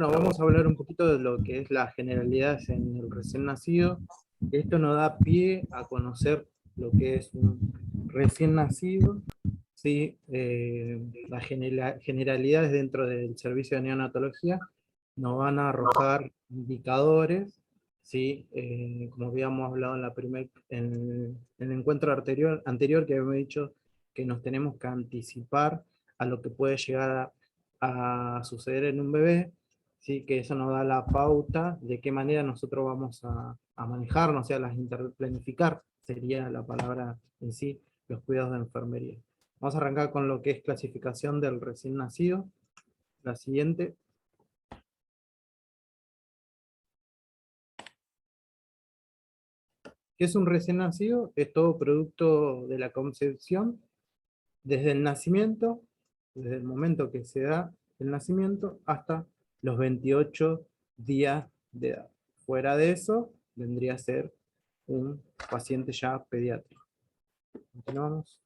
Bueno, vamos a hablar un poquito de lo que es las generalidades en el recién nacido. Esto nos da pie a conocer lo que es un recién nacido, ¿sí? Las generalidades dentro del servicio de neonatología nos van a arrojar indicadores, ¿sí? Como habíamos hablado en, en el encuentro anterior que habíamos dicho que nos tenemos que anticipar a lo que puede llegar a suceder en un bebé. ¿Sí? Que eso nos da la pauta de qué manera nosotros vamos a manejarnos, o sea, las interplanificar, sería la palabra en sí, los cuidados de enfermería. Vamos a arrancar con lo que es clasificación del recién nacido. La siguiente. ¿Qué es un recién nacido? Es todo producto de la concepción, desde el nacimiento, desde el momento que se da el nacimiento, hasta los 28 días de edad. Fuera de eso, vendría a ser un paciente ya pediátrico. Continuamos.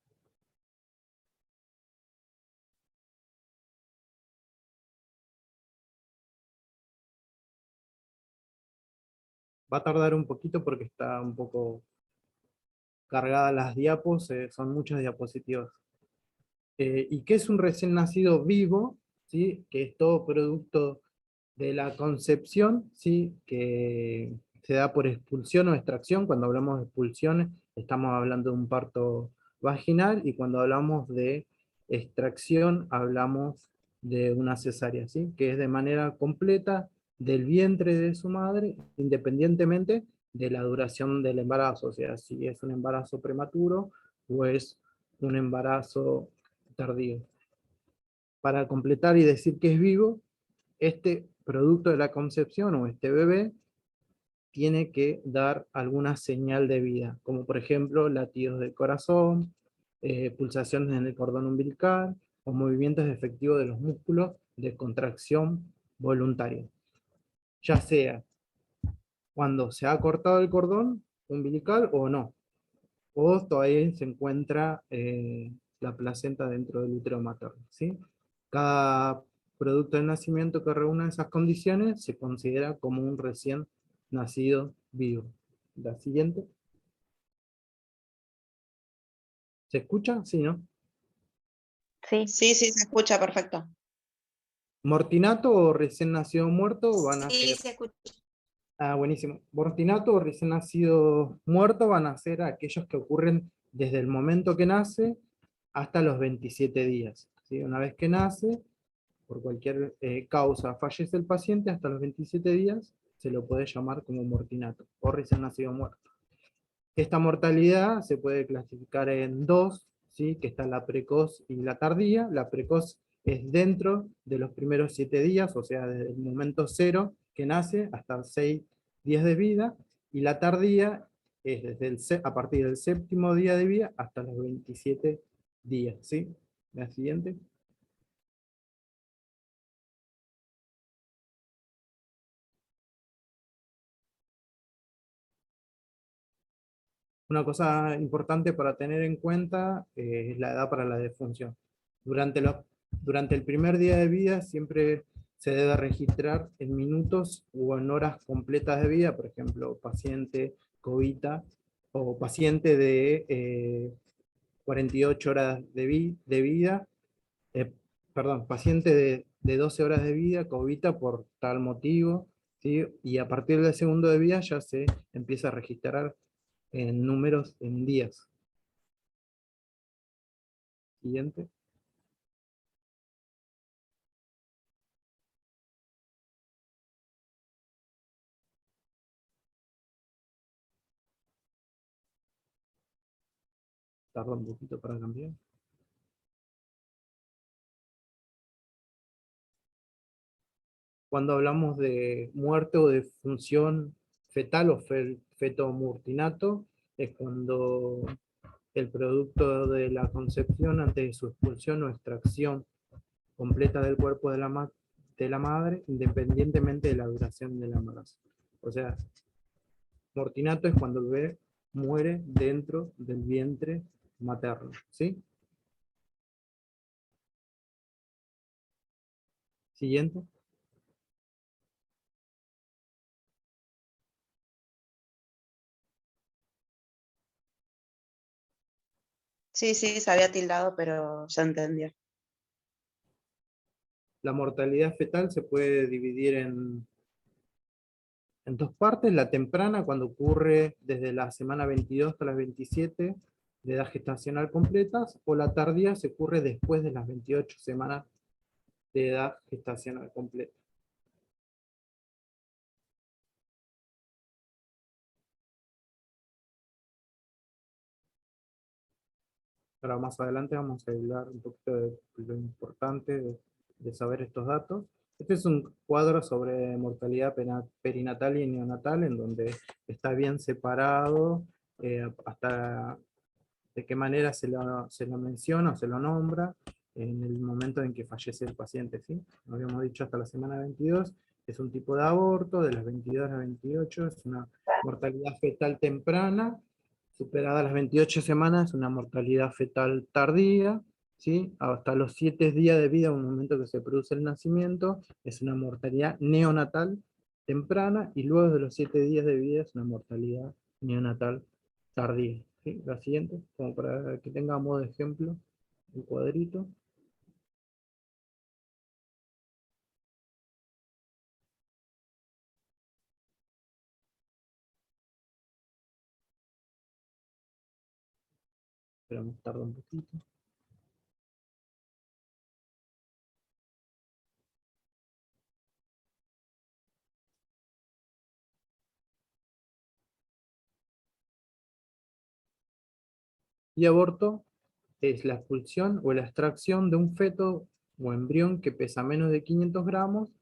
Va a tardar un poquito porque está un poco cargada las diapos, son muchas diapositivas. ¿Y qué es un recién nacido vivo? ¿Sí? Que es todo producto de la concepción, ¿sí? Que se da por expulsión o extracción. Cuando hablamos de expulsiones, estamos hablando de un parto vaginal, y cuando hablamos de extracción, hablamos de una cesárea, ¿sí? Que es de manera completa del vientre de su madre, independientemente de la duración del embarazo, o sea, si es un embarazo prematuro o es un embarazo tardío. Para completar y decir que es vivo, este producto de la concepción o este bebé tiene que dar alguna señal de vida, como por ejemplo latidos del corazón, pulsaciones en el cordón umbilical o movimientos efectivos de los músculos de contracción voluntaria, ya sea cuando se ha cortado el cordón umbilical o no, o todavía se encuentra la placenta dentro del útero materno, ¿sí? Cada producto de nacimiento que reúna esas condiciones se considera como un recién nacido vivo. La siguiente. ¿Se escucha? Sí, ¿no? Sí. Sí, sí, se escucha perfecto. Mortinato o recién nacido muerto van a Sí, ser... se escucha. Ah, buenísimo. Mortinato o recién nacido muerto van a ser aquellos que ocurren desde el momento que nace hasta los 27 días, ¿sí? Una vez que nace, por cualquier causa fallece el paciente, hasta los 27 días se lo puede llamar como mortinato o recién nacido muerto. Esta mortalidad se puede clasificar en dos, ¿sí? Que está la precoz y la tardía. La precoz es dentro de los primeros 7 días, o sea, desde el momento cero que nace hasta 6 días de vida, y la tardía es a partir del séptimo día de vida hasta los 27 días. ¿Sí? La siguiente. Una cosa importante para tener en cuenta es la edad para la defunción. Durante, durante el primer día de vida siempre se debe registrar en minutos o en horas completas de vida, por ejemplo, paciente covita o paciente de 48 horas de vida, eh, perdón, paciente de 12 horas de vida, covita por tal motivo, ¿sí? Y a partir del segundo de vida ya se empieza a registrar en números en días. Siguiente. Tarda un poquito para cambiar. Cuando hablamos de muerte o de función fetal o feto murtinato, es cuando el producto de la concepción antes de su expulsión o extracción completa del cuerpo de la madre, independientemente de la duración del embarazo. O sea, mortinato es cuando el bebé muere dentro del vientre materno, ¿sí? Siguiente. Sí, sí, se había tildado, pero se entendió. La mortalidad fetal se puede dividir en dos partes: la temprana, cuando ocurre desde la semana 22 hasta las 27 de edad gestacional completas, o la tardía, se ocurre después de las 28 semanas de edad gestacional completa. Ahora más adelante vamos a hablar un poquito de lo importante de saber estos datos. Este es un cuadro sobre mortalidad perinatal y neonatal, en donde está bien separado hasta de qué manera se lo menciona o se lo nombra en el momento en que fallece el paciente, ¿sí? Como habíamos dicho, hasta la semana 22 es un tipo de aborto, de las 22 a las 28 es una mortalidad fetal temprana, superada las 28 semanas una mortalidad fetal tardía, ¿sí? Hasta los 7 días de vida, un momento que se produce el nacimiento, es una mortalidad neonatal temprana, y luego de los 7 días de vida es una mortalidad neonatal tardía. ¿Sí? La siguiente, como para que tenga a modo de ejemplo, un cuadrito. Esperamos, tarda un poquito. Y aborto es la expulsión o la extracción de un feto o embrión que pesa menos de 500 gramos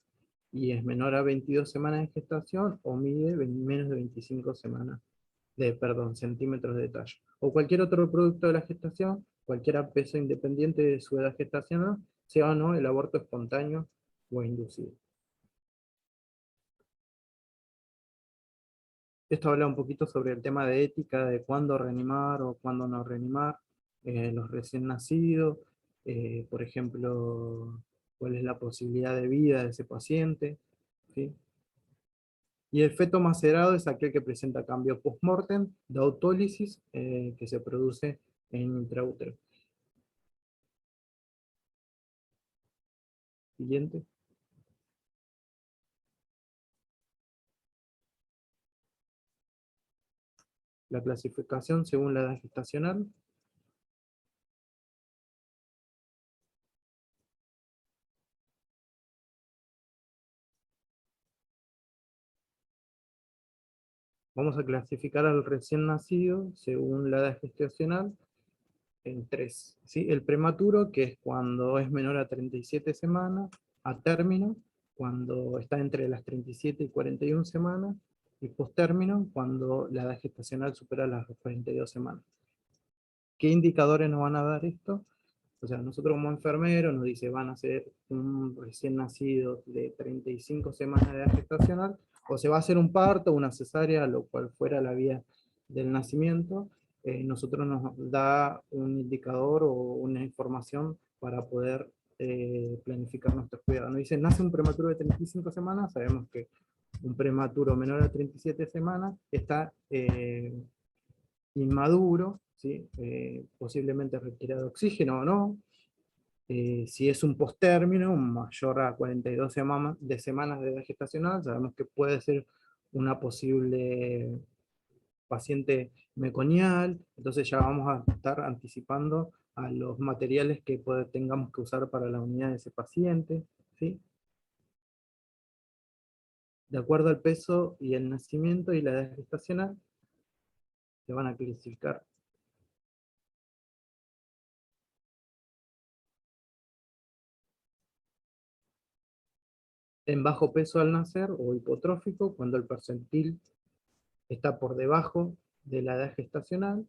y es menor a 22 semanas de gestación o mide menos de 25 semanas centímetros de tallo. O cualquier otro producto de la gestación, cualquier peso independiente de su edad gestacional, sea o no el aborto espontáneo o inducido. Esto habla un poquito sobre el tema de ética, de cuándo reanimar o cuándo no reanimar los recién nacidos, por ejemplo, cuál es la posibilidad de vida de ese paciente, ¿sí? Y el feto macerado es aquel que presenta cambio post-mortem de autólisis que se produce en intraútero. Siguiente. La clasificación según la edad gestacional. Vamos a clasificar al recién nacido según la edad gestacional en tres, ¿sí? El prematuro, que es cuando es menor a 37 semanas, a término, cuando está entre las 37 y 41 semanas, y postérmino, cuando la edad gestacional supera las 42 semanas. ¿Qué indicadores nos van a dar esto? O sea, nosotros como enfermeros nos dice, van a ser un recién nacido de 35 semanas de edad gestacional, o se va a hacer un parto, una cesárea, lo cual fuera la vía del nacimiento. Nosotros nos da un indicador o una información para poder planificar nuestros cuidados. Nos dice, nace un prematuro de 35 semanas, sabemos que un prematuro menor a 37 semanas está inmaduro, ¿sí? Posiblemente requiera de oxígeno o no. Si es un postérmino, mayor a 42 semanas de edad gestacional, sabemos que puede ser una posible paciente meconial, entonces ya vamos a estar anticipando a los materiales que tengamos que usar para la unidad de ese paciente, ¿sí? De acuerdo al peso y el nacimiento y la edad gestacional, se van a clasificar en bajo peso al nacer o hipotrófico, cuando el percentil está por debajo de la edad gestacional,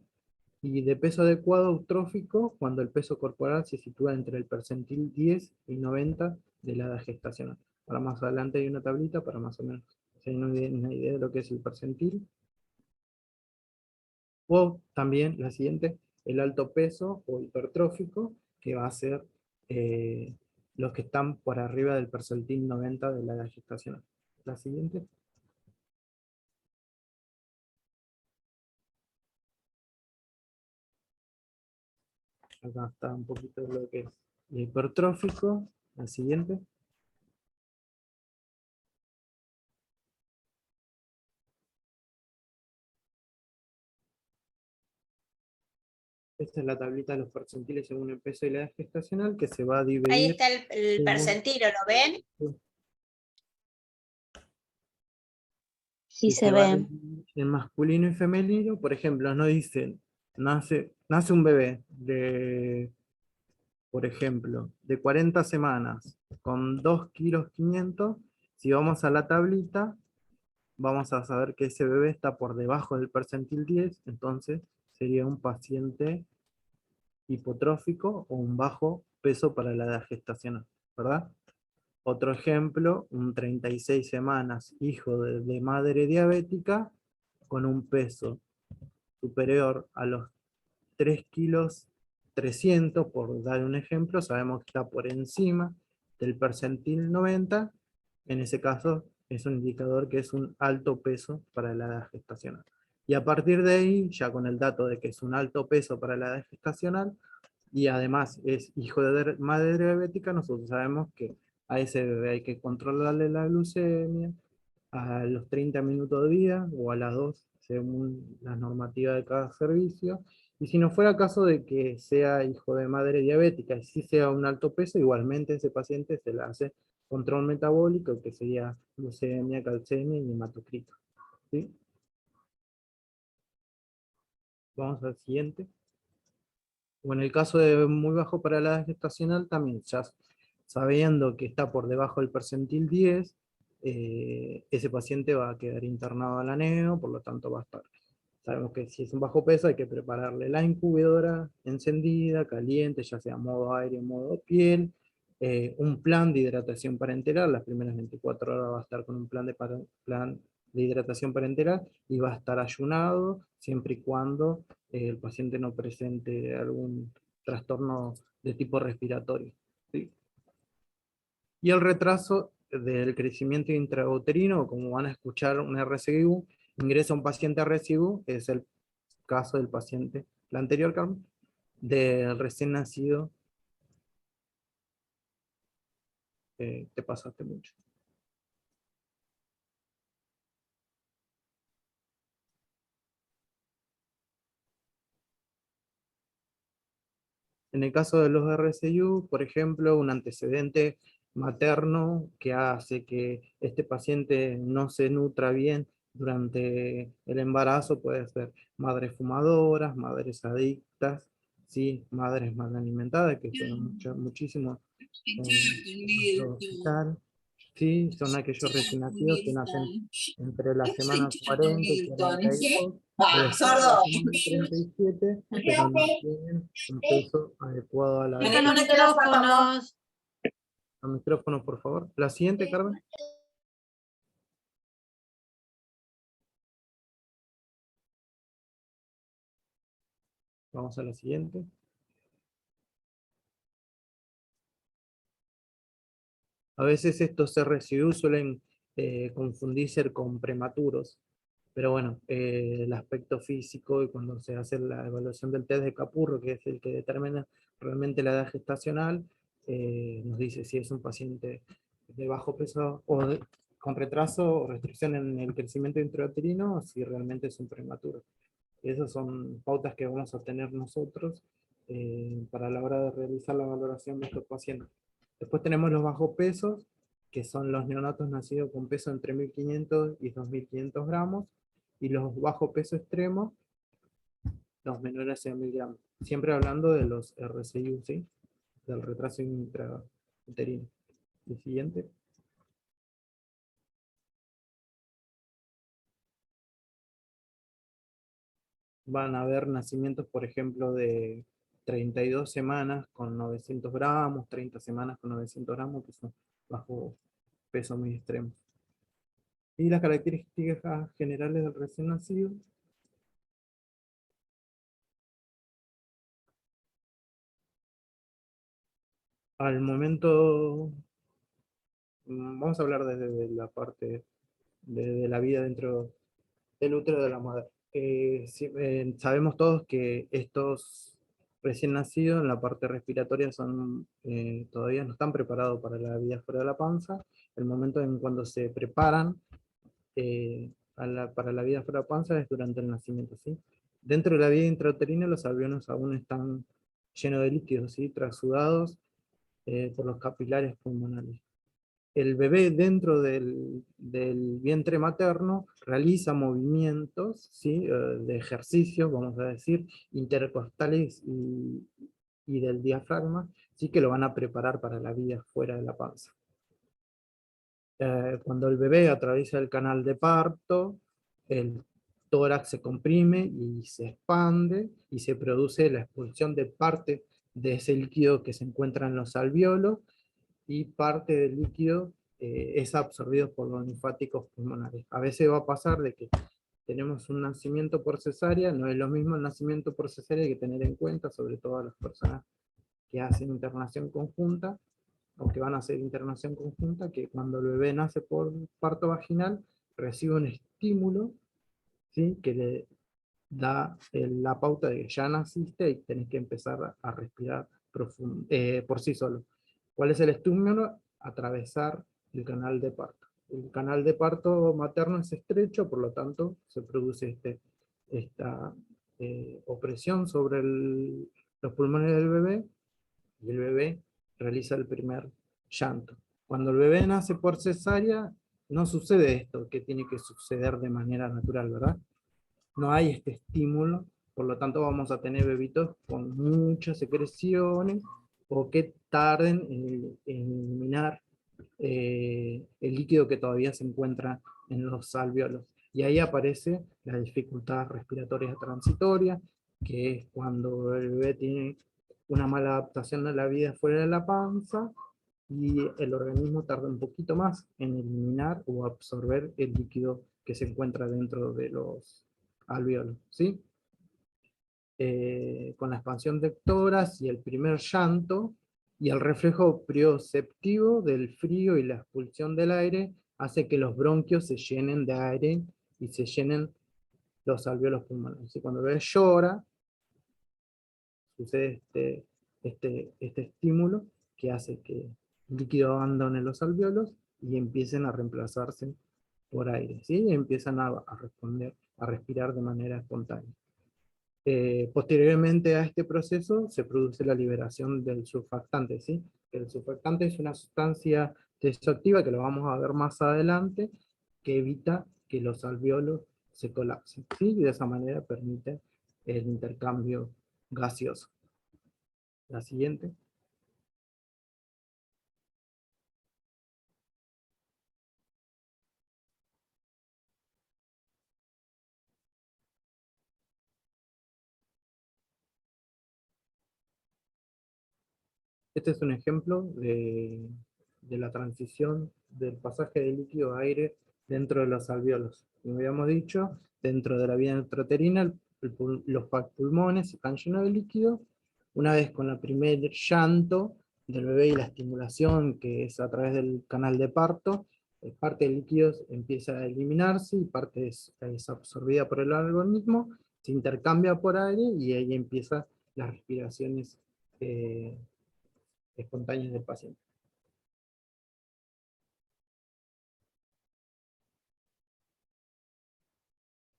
y de peso adecuado eutrófico, cuando el peso corporal se sitúa entre el percentil 10 y 90 de la edad gestacional. Ahora más adelante hay una tablita para más o menos tener una idea de lo que es el percentil. O también la siguiente, el alto peso o hipertrófico, que va a ser eh, los que están por arriba del percentil 90 de la edad gestacional. La siguiente. Acá está un poquito lo que es hipertrófico. El siguiente. Esta es la tablita de los percentiles según el peso y la edad gestacional, que se va a Ahí dividir. está el según- percentilo, ¿lo ven? Sí y se va a ve. dividir en masculino y femenino. Por ejemplo, nos dicen, nace un bebé de, por ejemplo, de 40 semanas con 2 kilos 500. Si vamos a la tablita, vamos a saber que ese bebé está por debajo del percentil 10, entonces sería un paciente hipotrófico o un bajo peso para la edad gestacional, ¿verdad? Otro ejemplo, un 36 semanas, hijo de madre diabética, con un peso superior a los 3 kilos 300, por dar un ejemplo, sabemos que está por encima del percentil 90, en ese caso es un indicador que es un alto peso para la edad gestacional. Y a partir de ahí, ya con el dato de que es un alto peso para la edad gestacional, y además es hijo de madre diabética, nosotros sabemos que a ese bebé hay que controlarle la glucemia a los 30 minutos de vida o a las 2, según las normativas de cada servicio. Y si no fuera caso de que sea hijo de madre diabética y si sea un alto peso, igualmente ese paciente se le hace control metabólico, que sería glucemia, calcemia y hematocrito. ¿Sí? Vamos al siguiente. O en el caso de muy bajo para la edad gestacional, también ya sabiendo que está por debajo del percentil 10, ese paciente va a quedar internado al aneo, por lo tanto va a estar. Sabemos que si es un bajo peso hay que prepararle la incubadora encendida, caliente, ya sea modo aire, modo piel, un plan de hidratación parenteral. Las primeras 24 horas va a estar con un plan de hidratación parenteral y va a estar ayunado siempre y cuando el paciente no presente algún trastorno de tipo respiratorio. ¿Sí? Y el retraso del crecimiento intrauterino, como van a escuchar un RCIU, ingresa un paciente a RCIU, es el caso del paciente, la anterior, Carmen, del recién nacido, te pasaste mucho. En el caso de los RCIU, por ejemplo, un antecedente materno que hace que este paciente no se nutra bien durante el embarazo, puede ser madres fumadoras, madres adictas, ¿sí? Madres mal alimentadas, que son muchísimos en nuestro hospital. Sí, son aquellos recién nacidos que nacen entre la semana 40 y 42, o después de la ¡Sordo! semana 37, pero no tienen un peso adecuado a la edad. Los micrófonos. Al micrófono, por favor. La siguiente, Carmen. Vamos a la siguiente. A veces estos residuos suelen confundirse con prematuros, pero bueno, el aspecto físico y cuando se hace la evaluación del test de Capurro, que es el que determina realmente la edad gestacional, nos dice si es un paciente de bajo peso o con retraso o restricción en el crecimiento intrauterino o si realmente es un prematuro. Esas son pautas que vamos a tener nosotros para la hora de realizar la valoración de estos pacientes. Después tenemos los bajos pesos, que son los neonatos nacidos con peso entre 1500 y 2500 gramos, y los bajo peso extremos, los menores a 1000 gramos. Siempre hablando de los RCIU, ¿sí? Del retraso intrauterino. El siguiente. Van a haber nacimientos, por ejemplo, de 32 semanas con 900 gramos, 30 semanas con 900 gramos, que son bajo peso muy extremo. Y las características generales del recién nacido. Al momento, vamos a hablar desde la parte de la vida dentro del útero de la madre. Sabemos todos que estos recién nacido en la parte respiratoria todavía no están preparados para la vida fuera de la panza. El momento en cuando se preparan para la vida fuera de la panza es durante el nacimiento, ¿sí? Dentro de la vida intrauterina los alveolos aún están llenos de líquidos, ¿sí? Trasudados por los capilares pulmonares. El bebé dentro del vientre materno realiza movimientos, ¿sí? De ejercicios, vamos a decir, intercostales y del diafragma, sí, que lo van a preparar para la vida fuera de la panza. Cuando el bebé atraviesa el canal de parto, el tórax se comprime y se expande, y se produce la expulsión de parte de ese líquido que se encuentra en los alvéolos, y parte del líquido es absorbido por los linfáticos pulmonares. A veces va a pasar de que tenemos un nacimiento por cesárea, no es lo mismo el nacimiento por cesárea, hay que tener en cuenta, sobre todo a las personas que hacen internación conjunta, o que van a hacer internación conjunta, que cuando el bebé nace por parto vaginal, recibe un estímulo, ¿sí? Que le da la pauta de que ya naciste y tenés que empezar a respirar por sí solo. ¿Cuál es el estímulo? Atravesar el canal de parto. El canal de parto materno es estrecho, por lo tanto se produce esta opresión sobre los pulmones del bebé, y el bebé realiza el primer llanto. Cuando el bebé nace por cesárea, no sucede esto que tiene que suceder de manera natural, ¿verdad? No hay este estímulo, por lo tanto vamos a tener bebitos con muchas secreciones, o que tarden en eliminar el líquido que todavía se encuentra en los alvéolos. Y ahí aparece la dificultad respiratoria transitoria, que es cuando el bebé tiene una mala adaptación a la vida fuera de la panza, y el organismo tarda un poquito más en eliminar o absorber el líquido que se encuentra dentro de los alvéolos, ¿sí? Con la expansión de tórax y el primer llanto, y el reflejo prioceptivo del frío y la expulsión del aire, hace que los bronquios se llenen de aire y se llenen los alvéolos pulmonares. Y cuando el bebé llora, sucede este estímulo que hace que el líquido abandone los alvéolos y empiecen a reemplazarse por aire, ¿sí? Y empiezan a responder, a respirar de manera espontánea. Posteriormente a este proceso se produce la liberación del surfactante, ¿sí? El surfactante es una sustancia tesoactiva, que lo vamos a ver más adelante, que evita que los alvéolos se colapsen, ¿sí? Y de esa manera permite el intercambio gaseoso. La siguiente. Este es un ejemplo de la transición del pasaje de líquido a aire dentro de los alvéolos. Como habíamos dicho, dentro de la vía intrauterina, los pulmones están llenos de líquido. Una vez con el primer llanto del bebé y la estimulación, que es a través del canal de parto, parte del líquido empieza a eliminarse, y parte es absorbida por el organismo, se intercambia por aire, y ahí empiezan las respiraciones espontáneas del paciente.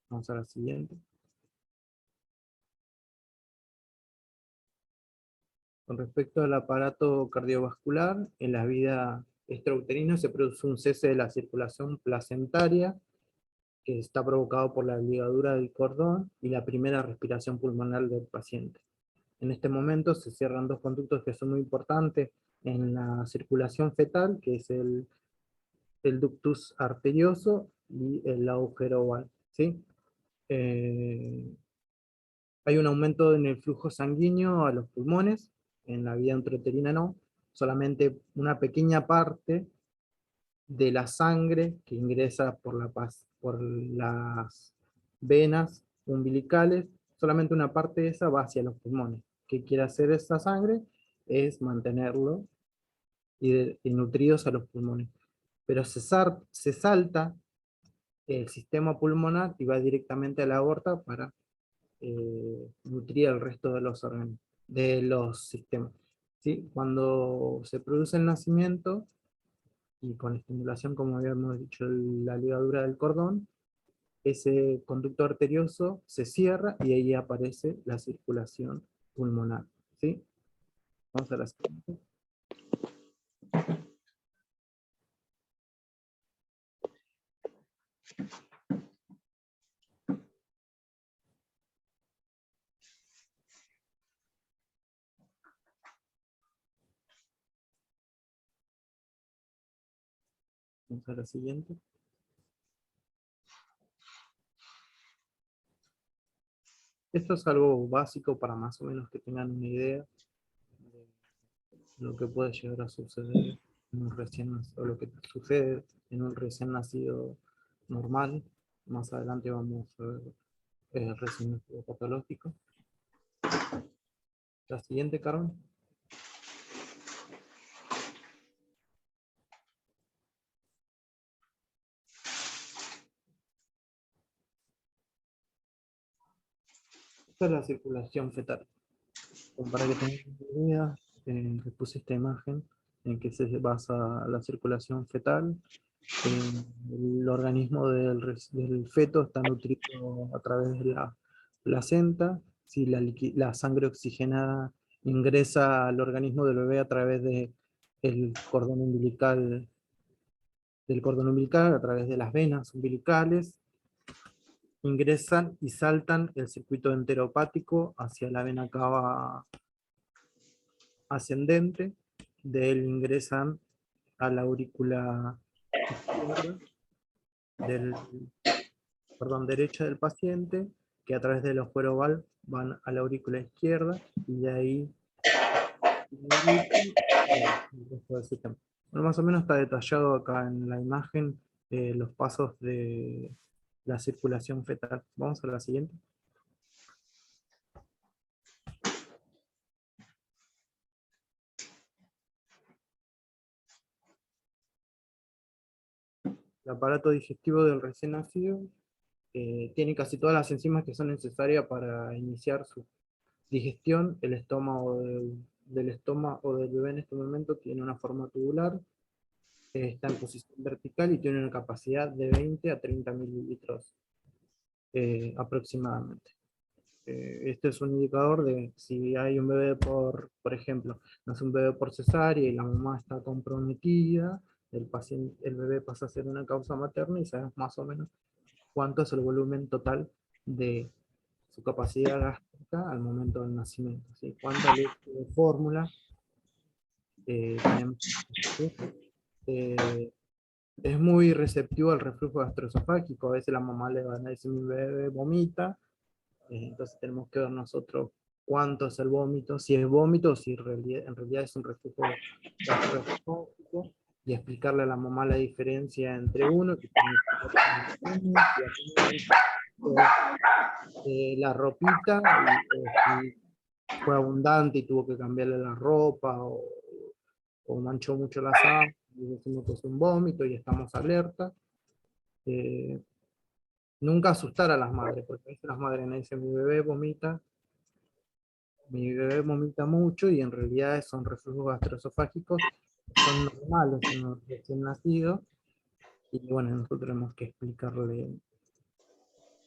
Vamos a la siguiente. Con respecto al aparato cardiovascular, en la vida extrauterina se produce un cese de la circulación placentaria, que está provocado por la ligadura del cordón y la primera respiración pulmonar del paciente. En este momento se cierran dos conductos que son muy importantes en la circulación fetal, que es el ductus arterioso y el agujero oval, ¿sí? Hay un aumento en el flujo sanguíneo a los pulmones, en la vía intrauterina no, solamente una pequeña parte de la sangre que ingresa por las venas umbilicales, solamente una parte de esa va hacia los pulmones. ¿Qué quiere hacer esa sangre? Es mantenerlo y nutridos a los pulmones. Pero se salta el sistema pulmonar y va directamente a la aorta para nutrir el resto de los órganos. de los sistemas. ¿Sí? Cuando se produce el nacimiento, y con estimulación, como habíamos dicho, la ligadura del cordón, ese conducto arterioso se cierra y ahí aparece la circulación pulmonar. ¿Sí? Vamos a la siguiente. Vamos a la siguiente. Esto es algo básico para más o menos que tengan una idea de lo que puede llegar a suceder en un recién nacido, o lo que sucede en un recién nacido normal. Más adelante vamos a ver el recién nacido patológico. La siguiente, Carmen. Esta es la circulación fetal. Como para que tengan una idea, les puse esta imagen en que se basa la circulación fetal. El organismo del feto está nutrido a través de la placenta. Si la sangre oxigenada ingresa al organismo del bebé a través del cordón umbilical, a través de las venas umbilicales, ingresan y saltan el circuito enteropático hacia la vena cava ascendente. De él ingresan a la aurícula izquierda derecha del paciente, que a través del agujero oval van a la aurícula izquierda, y de ahí el resto del sistema. Bueno, más o menos está detallado acá en la imagen los pasos de la circulación fetal. Vamos a la siguiente. El aparato digestivo del recién nacido tiene casi todas las enzimas que son necesarias para iniciar su digestión. El estómago del estómago del bebé en este momento tiene una forma tubular, está en posición vertical y tiene una capacidad de 20 a 30 mililitros aproximadamente. Este es un indicador de si hay un bebé por ejemplo, nace un bebé por cesárea y la mamá está comprometida, el bebé pasa a ser una causa materna y sabemos más o menos cuánto es el volumen total de su capacidad gástrica al momento del nacimiento, ¿sí? Cuánta leche de fórmula tenemos. Es muy receptivo al reflujo gastroesofágico. A veces la mamá le va a decir: mi bebé vomita, entonces tenemos que ver nosotros cuánto es el vómito, si es vómito o si en realidad es un reflujo gastroesofágico, y explicarle a la mamá la diferencia entre uno, que la ropita, y si fue abundante y tuvo que cambiarle la ropa, o manchó mucho la sangre, y decimos que es un vómito y estamos alerta. Nunca asustar a las madres, porque a veces las madres me dicen: mi bebé vomita mucho, y en realidad son reflujos gastroesofágicos, son normales en un recién nacido, y bueno, nosotros tenemos que explicarle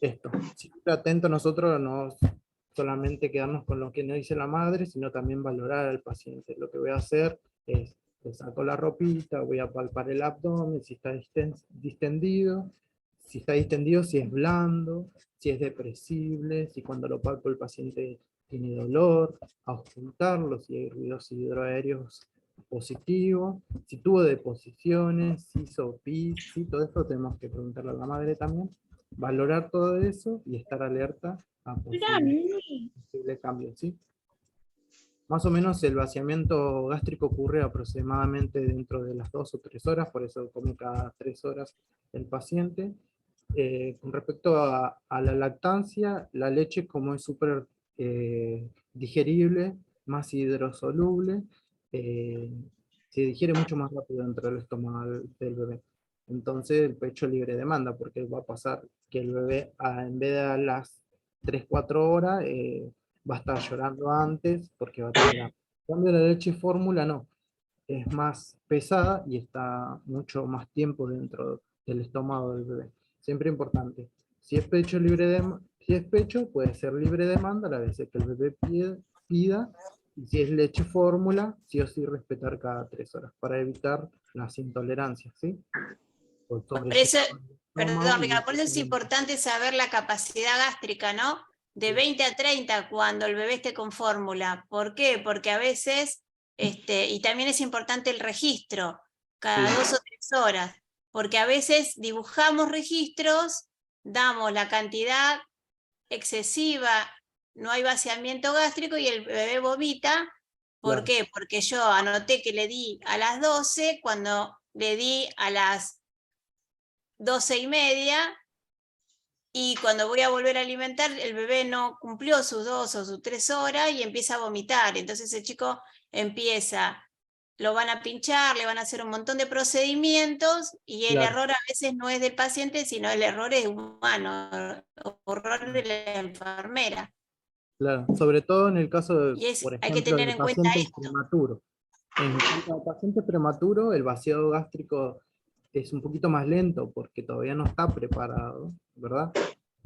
esto. Siempre atento nosotros, no solamente quedarnos con lo que nos dice la madre, sino también valorar al paciente. Lo que voy a hacer es, le saco la ropita, voy a palpar el abdomen, si está distendido, si es blando, si es depresible, si cuando lo palpo el paciente tiene dolor, auscultarlo, si hay ruidos hidroaéreos positivos, si tuvo deposiciones, si hizo pis, ¿sí? Todo esto tenemos que preguntarle a la madre también, valorar todo eso y estar alerta a posible cambio, ¿sí? Más o menos el vaciamiento gástrico ocurre aproximadamente dentro de las 2 o 3 horas, por eso come cada 3 horas el paciente. Con respecto a la lactancia, la leche, como es súper digerible, más hidrosoluble, eh, se digiere mucho más rápido dentro del estómago del bebé. Entonces el pecho libre demanda, porque va a pasar que el bebé, en vez de a las 3-4 horas, va a estar llorando antes porque va a tener hambre. En cambio, la leche fórmula no, es más pesada y está mucho más tiempo dentro del estómago del bebé. Siempre importante. Si es pecho si es pecho, puede ser libre demanda las veces que el bebé pida, y si es leche fórmula, sí o sí respetar cada 3 horas para evitar las intolerancias, ¿sí? O Por eso, sobreestímulo del perdón, estómago y Ricardo, por eso es importante saber la capacidad gástrica, ¿no? De 20 a 30 cuando el bebé esté con fórmula. ¿Por qué? Porque a veces, y también es importante el registro, cada Sí. 2 o 3 horas, porque a veces dibujamos registros, damos la cantidad excesiva, no hay vaciamiento gástrico y el bebé vomita. ¿Por Claro. qué? Porque yo anoté que le di a las 12, cuando le di a las 12:30, y cuando voy a volver a alimentar, el bebé no cumplió sus 2 o sus 3 horas y empieza a vomitar. Entonces el chico empieza, lo van a pinchar, le van a hacer un montón de procedimientos y el Claro. error a veces no es del paciente, sino el error es humano, error de la enfermera. Claro, sobre todo en el caso de, Y por hay que ejemplo, tener de en cuenta pacientes esto. prematuros. En cuanto a paciente prematuro, el vaciado gástrico es un poquito más lento porque todavía no está preparado, ¿verdad?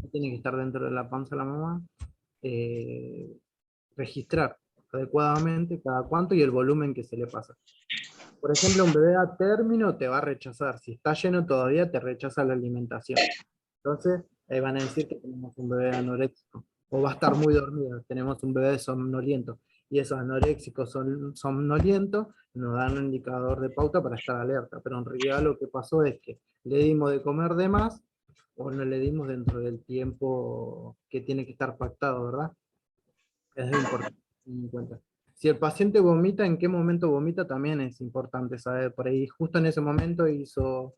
Tiene que estar dentro de la panza de la mamá. eh, Registrar adecuadamente cada cuánto y el volumen que se le pasa. Por ejemplo, un bebé a término te va a rechazar. Si está lleno todavía, te rechaza la alimentación. Entonces, van a decir que tenemos un bebé anoréxico. O va a estar muy dormido, tenemos un bebé somnoliento. Y esos anoréxicos somnolientos nos dan un indicador de pauta para estar alerta. Pero en realidad lo que pasó es que le dimos de comer de más o no le dimos dentro del tiempo que tiene que estar pactado, ¿verdad? Es importante tener en cuenta. Si el paciente vomita, ¿en qué momento vomita? También es importante saber. Por ahí, justo en ese momento hizo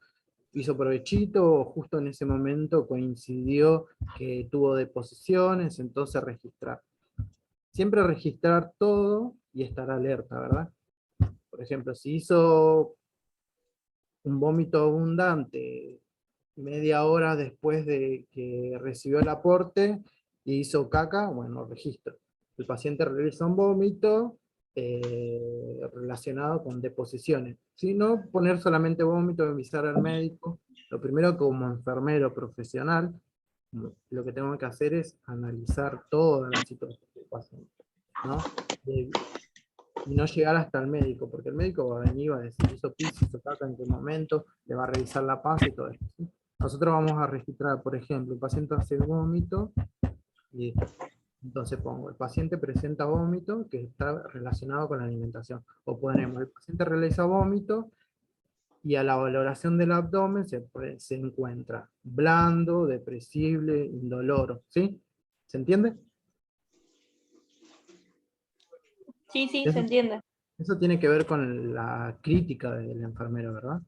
provechito, o justo en ese momento coincidió que tuvo deposiciones, entonces registrar. Siempre registrar todo y estar alerta, ¿verdad? Por ejemplo, si hizo un vómito abundante media hora después de que recibió el aporte y hizo caca, bueno, registro. El paciente realiza un vómito relacionado con deposiciones. Si no, poner solamente vómito, avisar al médico. Lo primero, como enfermero profesional, lo que tengo que hacer es analizar toda la situación del paciente, ¿no? Y no llegar hasta el médico, porque el médico va a venir, va a decir, hizo pis, hizo caca, en qué momento, le va a revisar la panza y todo eso, ¿sí? Nosotros vamos a registrar, por ejemplo, el paciente hace vómito, y entonces pongo, el paciente presenta vómito que está relacionado con la alimentación. O ponemos, el paciente realiza vómito, y a la valoración del abdomen se encuentra blando, depresible, indoloro, ¿sí? ¿Se entiende? Sí, sí, se Eso, entiende. eso tiene que ver con la crítica del enfermero, ¿verdad?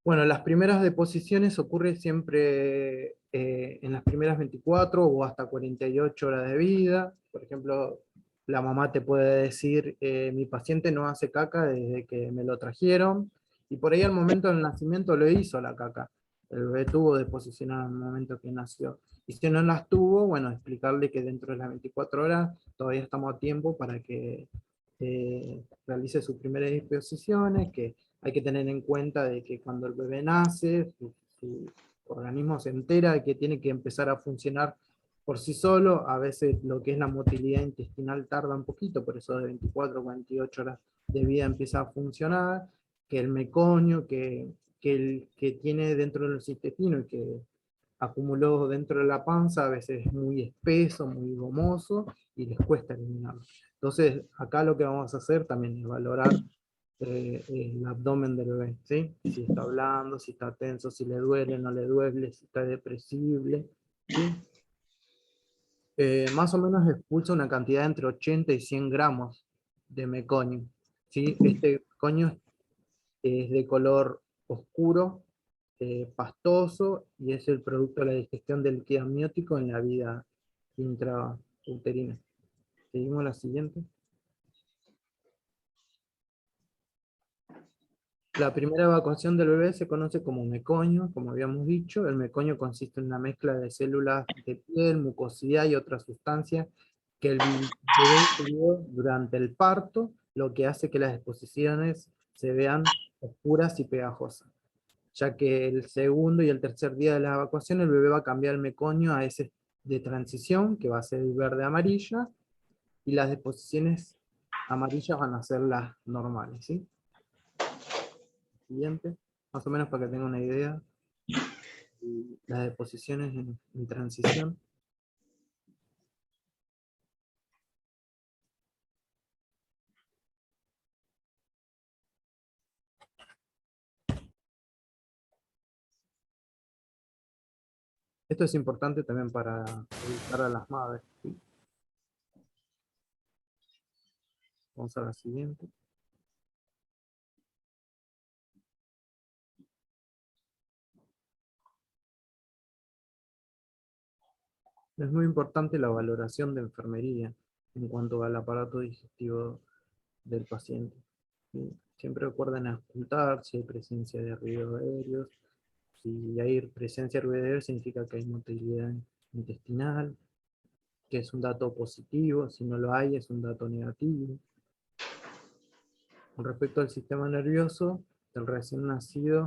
Bueno, las primeras deposiciones ocurren siempre en las primeras 24 o hasta 48 horas de vida. Por ejemplo, la mamá te puede decir, mi paciente no hace caca desde que me lo trajeron, y por ahí al momento del nacimiento lo hizo la caca. El bebé tuvo deposicionado en el momento que nació. Y si no las tuvo, bueno, explicarle que dentro de las 24 horas todavía estamos a tiempo para que realice sus primeras disposiciones, que hay que tener en cuenta de que cuando el bebé nace, su organismo se entera de que tiene que empezar a funcionar por sí solo. A veces lo que es la motilidad intestinal tarda un poquito, por eso de 24 a 48 horas de vida empieza a funcionar, que el meconio que tiene dentro de los intestinos y que acumuló dentro de la panza a veces es muy espeso, muy gomoso y les cuesta eliminarlo. Entonces acá lo que vamos a hacer también es valorar el abdomen del bebé, ¿sí? Si está blando, si está tenso, si le duele, no le duele, si está depresible, ¿sí? Más o menos expulsa una cantidad entre 80 y 100 gramos de meconio, ¿sí? Este meconio es de color oscuro, pastoso, y es el producto de la digestión del líquido amniótico en la vida intrauterina. Seguimos la siguiente. La primera evacuación del bebé se conoce como meconio, como habíamos dicho. El meconio consiste en una mezcla de células de piel, mucosidad y otras sustancias que el bebé ingirió durante el parto, lo que hace que las exposiciones se vean oscuras y pegajosas, ya que el segundo y el tercer día de la evacuación el bebé va a cambiar el meconio a ese de transición, que va a ser el verde-amarilla, y las deposiciones amarillas van a ser las normales, ¿sí? Siguiente, más o menos para que tengan una idea, las deposiciones en transición. Esto es importante también para ubicar a las madres, ¿sí? Vamos a la siguiente. Es muy importante la valoración de enfermería en cuanto al aparato digestivo del paciente, ¿sí? Siempre recuerden ocultar si hay presencia de ruidos aéreos. Si hay presencia de ruido aéreo significa que hay motilidad intestinal, que es un dato positivo. Si no lo hay, es un dato negativo. Con respecto al sistema nervioso, el recién nacido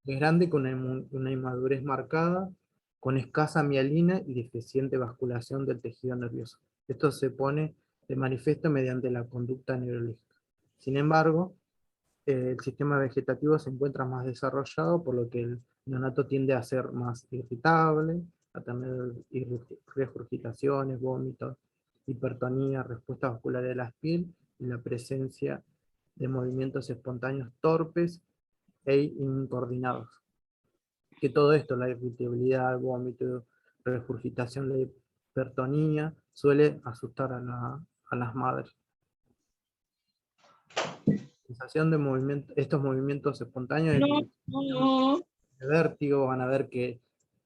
es grande con una inmadurez marcada, con escasa mielina y deficiente vasculación del tejido nervioso. Esto se pone de manifiesto mediante la conducta neurológica. Sin embargo, el sistema vegetativo se encuentra más desarrollado, por lo que el neonato tiende a ser más irritable, a tener regurgitaciones, vómitos, hipertonía, respuesta vascular de la piel y la presencia de movimientos espontáneos torpes e incoordinados. Que todo esto, la irritabilidad, vómito, regurgitación, la hipertonía, suele asustar a las madres. Sensación de movimiento, estos movimientos espontáneos de vértigo, van a ver que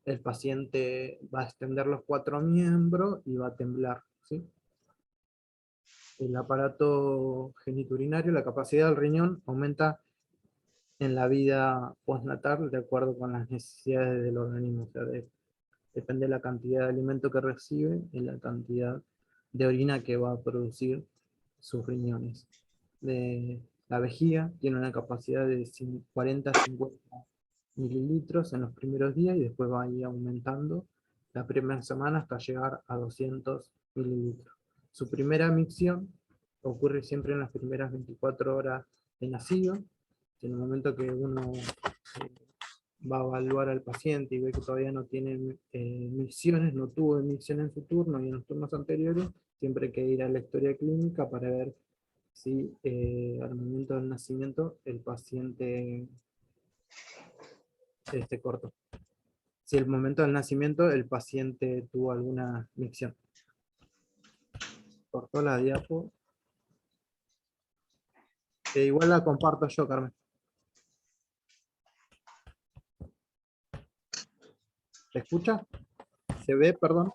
el paciente va a extender los 4 miembros y va a temblar, ¿sí? El aparato genitourinario, la capacidad del riñón aumenta en la vida postnatal de acuerdo con las necesidades del organismo, o sea, depende de la cantidad de alimento que recibe y la cantidad de orina que va a producir sus riñones. La vejiga tiene una capacidad de 40 a 50 mililitros en los primeros días y después va a ir aumentando la primera semana hasta llegar a 200 mililitros. Su primera micción ocurre siempre en las primeras 24 horas de nacido. En el momento que uno va a evaluar al paciente y ve que todavía no tiene micciones, no tuvo micción en su turno y en los turnos anteriores, siempre hay que ir a la historia clínica para ver si al momento del nacimiento el paciente cortó. Si al momento del nacimiento el paciente tuvo alguna micción. Cortó la diapo. Igual la comparto yo, Carmen. ¿Se escucha? ¿Se ve, perdón?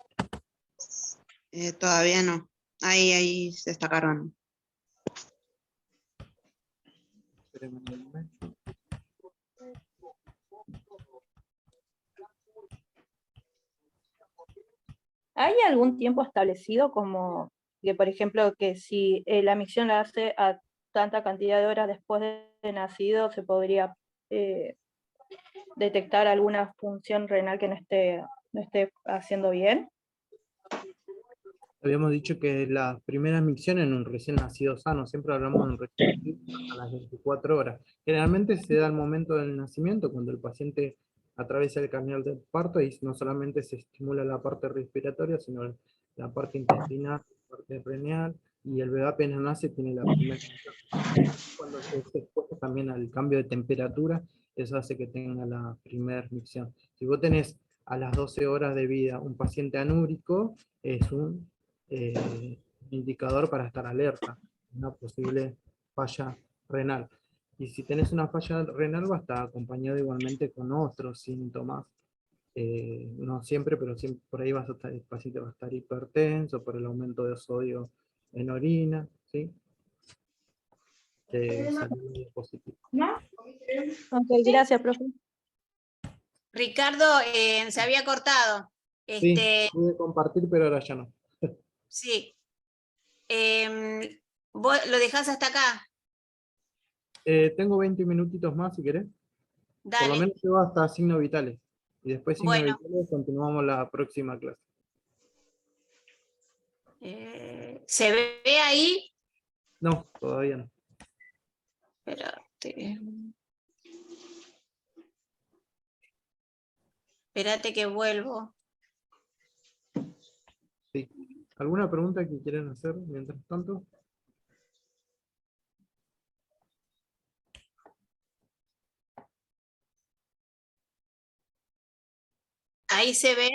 Todavía no. Ahí se está cargando. Espérenme un momento. ¿Hay algún tiempo establecido como que, por ejemplo, que si la micción la hace a tanta cantidad de horas después de nacido, se podría detectar alguna función renal que no esté haciendo bien? Habíamos dicho que las primeras micciones en un recién nacido sano, siempre hablamos de un recién nacido a las 24 horas. Generalmente se da al momento del nacimiento, cuando el paciente atraviesa el canal del parto y no solamente se estimula la parte respiratoria, sino la parte intestinal, la parte renal, y el bebé apenas nace tiene la primera micción. Cuando se expuesto también al cambio de temperatura, eso hace que tenga la primera micción. Si vos tenés a las 12 horas de vida un paciente anúrico, es un indicador para estar alerta, una posible falla renal. Y si tenés una falla renal va a estar acompañado igualmente con otros síntomas, no siempre, pero siempre, por ahí el paciente va a estar hipertenso por el aumento de sodio en orina, ¿sí? que salió positivo. Ok, gracias, profe. Ricardo, se había cortado. Sí, pude compartir, pero ahora ya no. Sí. ¿Vos lo dejás hasta acá? Tengo 20 minutitos más, si querés. Por lo Dale. menos llevo hasta signos vitales. Y después signos Bueno. vitales continuamos la próxima clase. ¿Se ve ahí? No, todavía no. Espérate que vuelvo. Sí. ¿Alguna pregunta que quieran hacer mientras tanto? ¿Ahí se ve?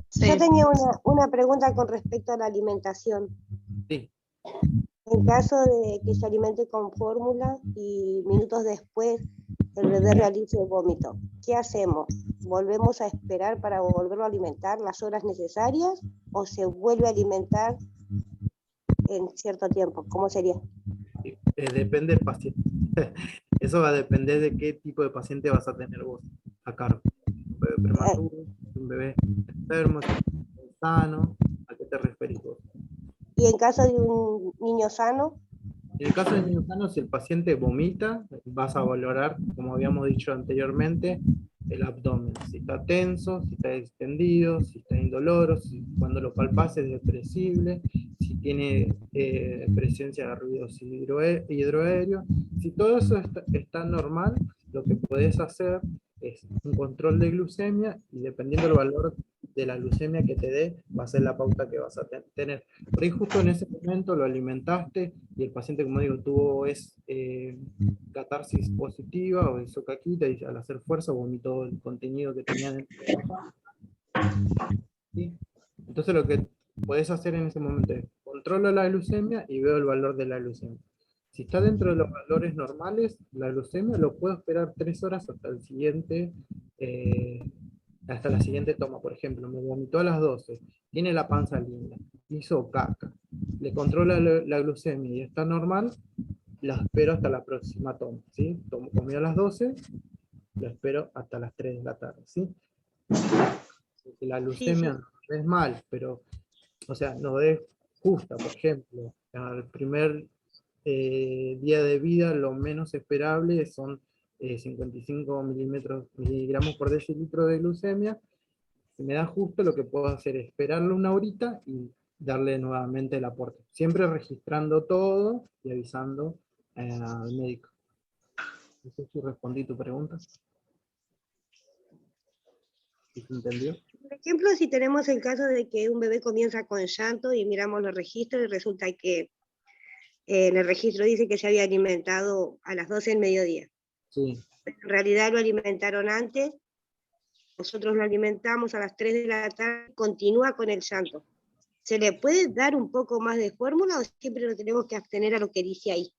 Sí, Yo tenía una pregunta con respecto a la alimentación. sí. En caso de que se alimente con fórmula y minutos después el bebé realice el vómito, ¿qué hacemos? ¿Volvemos a esperar para volverlo a alimentar las horas necesarias o se vuelve a alimentar en cierto tiempo? ¿Cómo sería? Depende del paciente. Eso va a depender de qué tipo de paciente vas a tener vos a cargo. Un bebé prematuro, un bebé enfermo, un bebé sano. ¿A qué te referís vos? Y en caso de un niño sano, En el caso de niños sanos, si el paciente vomita, vas a valorar, como habíamos dicho anteriormente, el abdomen. Si está tenso, si está extendido, si está indoloro, si cuando lo palpas es depresible, si tiene presencia de ruidos hidroaéreos. Si todo eso está normal, lo que podés hacer es un control de glucemia y dependiendo del valor de la glucemia que te dé, va a ser la pauta que vas a tener. Por ahí justo en ese momento lo alimentaste y el paciente, como digo, tuvo catarsis positiva o hizo caquita y al hacer fuerza vomitó el contenido que tenía dentro de la panza. ¿Sí? Entonces lo que podés hacer en ese momento es controlo la glucemia y veo el valor de la glucemia. Si está dentro de los valores normales, la glucemia lo puedo esperar 3 horas hasta la siguiente toma. Por ejemplo, me vomitó a las 12, tiene la panza linda, hizo caca, le controla la glucemia y está normal, la espero hasta la próxima toma. ¿Sí? Comió a las 12, lo espero hasta las 3 de la tarde. ¿Sí? Si la glucemia no es mal, pero, o sea, no es justa, por ejemplo, al primer día de vida lo menos esperable son 55 miligramos por decilitro de glucemia. Si me da justo, lo que puedo hacer es esperarlo una horita y darle nuevamente el aporte. Siempre registrando todo y avisando al médico. No sé si respondí tu pregunta. ¿Sí se entendió? por ejemplo, si tenemos el caso de que un bebé comienza con llanto y miramos los registros y resulta que en el registro dice que se había alimentado a las 12 del mediodía. Sí. En realidad lo alimentaron antes, nosotros lo alimentamos a las 3 de la tarde, continúa con el llanto. ¿Se le puede dar un poco más de fórmula o siempre lo tenemos que abstener a lo que dice ahí?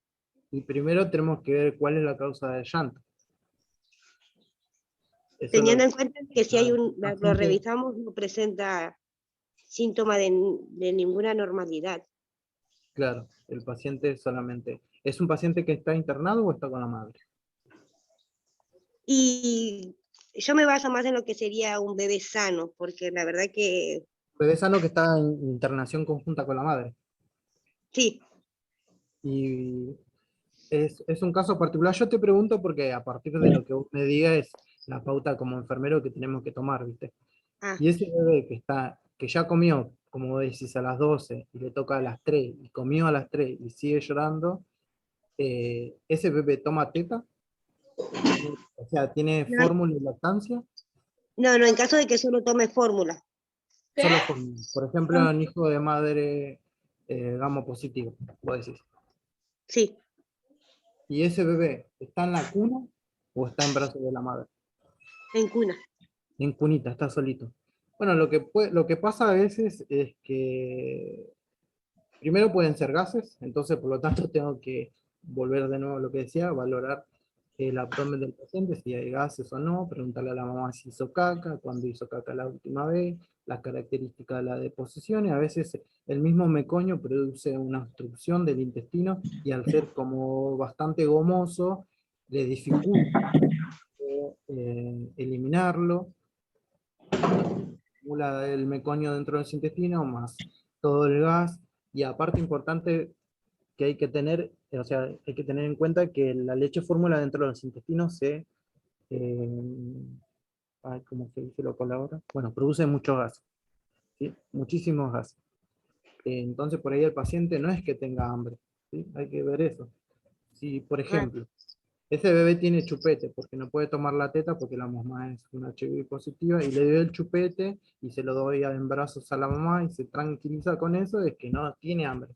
Y primero tenemos que ver cuál es la causa del llanto. Eso Teniendo lo- en cuenta que si hay lo paciente- revisamos, no presenta síntoma de ninguna normalidad. Claro, el paciente solamente... ¿Es un paciente que está internado o está con la madre? Y yo me baso más en lo que sería un bebé sano, porque la verdad que Bebé sano que está en internación conjunta con la madre. sí, Y es un caso particular. Yo te pregunto porque a partir de lo que vos me digas es la pauta como enfermero que tenemos que tomar, ¿viste? ah, Y ese bebé que ya comió, como vos decís, a las 12 y le toca a las 3 y comió a las 3 y sigue llorando, ¿ese bebé toma teta? O sea, ¿tiene no, fórmula y lactancia? no, en caso de que solo tome fórmula. Solo fórmula. Por ejemplo, en hijo de madre gamo positivo, vos decís. Sí, ¿Y ese bebé está en la cuna o está en brazos de la madre? en cuna. En cunita, está solito. Bueno, lo que pasa a veces es que primero pueden ser gases, entonces por lo tanto tengo que volver de nuevo a lo que decía, valorar el abdomen del paciente, si hay gases o no, preguntarle a la mamá si hizo caca, cuándo hizo caca la última vez, las características de la deposición, y a veces el mismo meconio produce una obstrucción del intestino, y al ser como bastante gomoso, le dificulta eliminarlo. Acumula el meconio dentro del intestino, más todo el gas, y aparte importante que hay que tener, o sea, hay que tener en cuenta que la leche fórmula dentro de los intestinos se, ¿cómo se dice la palabra? Bueno, produce mucho gas, ¿sí? Muchísimos gas. Entonces por ahí el paciente no es que tenga hambre, ¿sí? Hay que ver eso. Si, por ejemplo, ese bebé tiene chupete porque no puede tomar la teta porque la mamá es una HIV positiva, y le doy el chupete y se lo doy en brazos a la mamá y se tranquiliza con eso, es que no tiene hambre,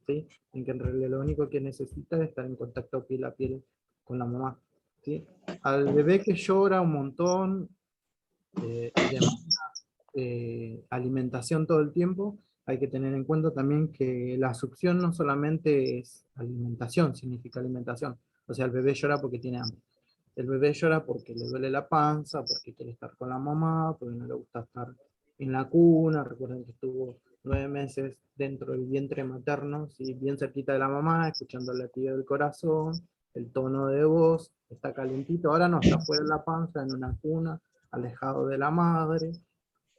¿sí? En que en realidad lo único que necesita es estar en contacto piel a piel con la mamá, ¿sí? Al bebé que llora un montón y demanda alimentación todo el tiempo, hay que tener en cuenta también que la succión no solamente es alimentación, significa alimentación. O sea, el bebé llora porque tiene hambre. El bebé llora porque le duele la panza, porque quiere estar con la mamá, porque no le gusta estar en la cuna. Recuerden que estuvo 9 meses dentro del vientre materno, ¿sí? Bien cerquita de la mamá, escuchando el latido del corazón, el tono de voz, está calentito. Ahora no, está fuera de la panza, en una cuna, alejado de la madre.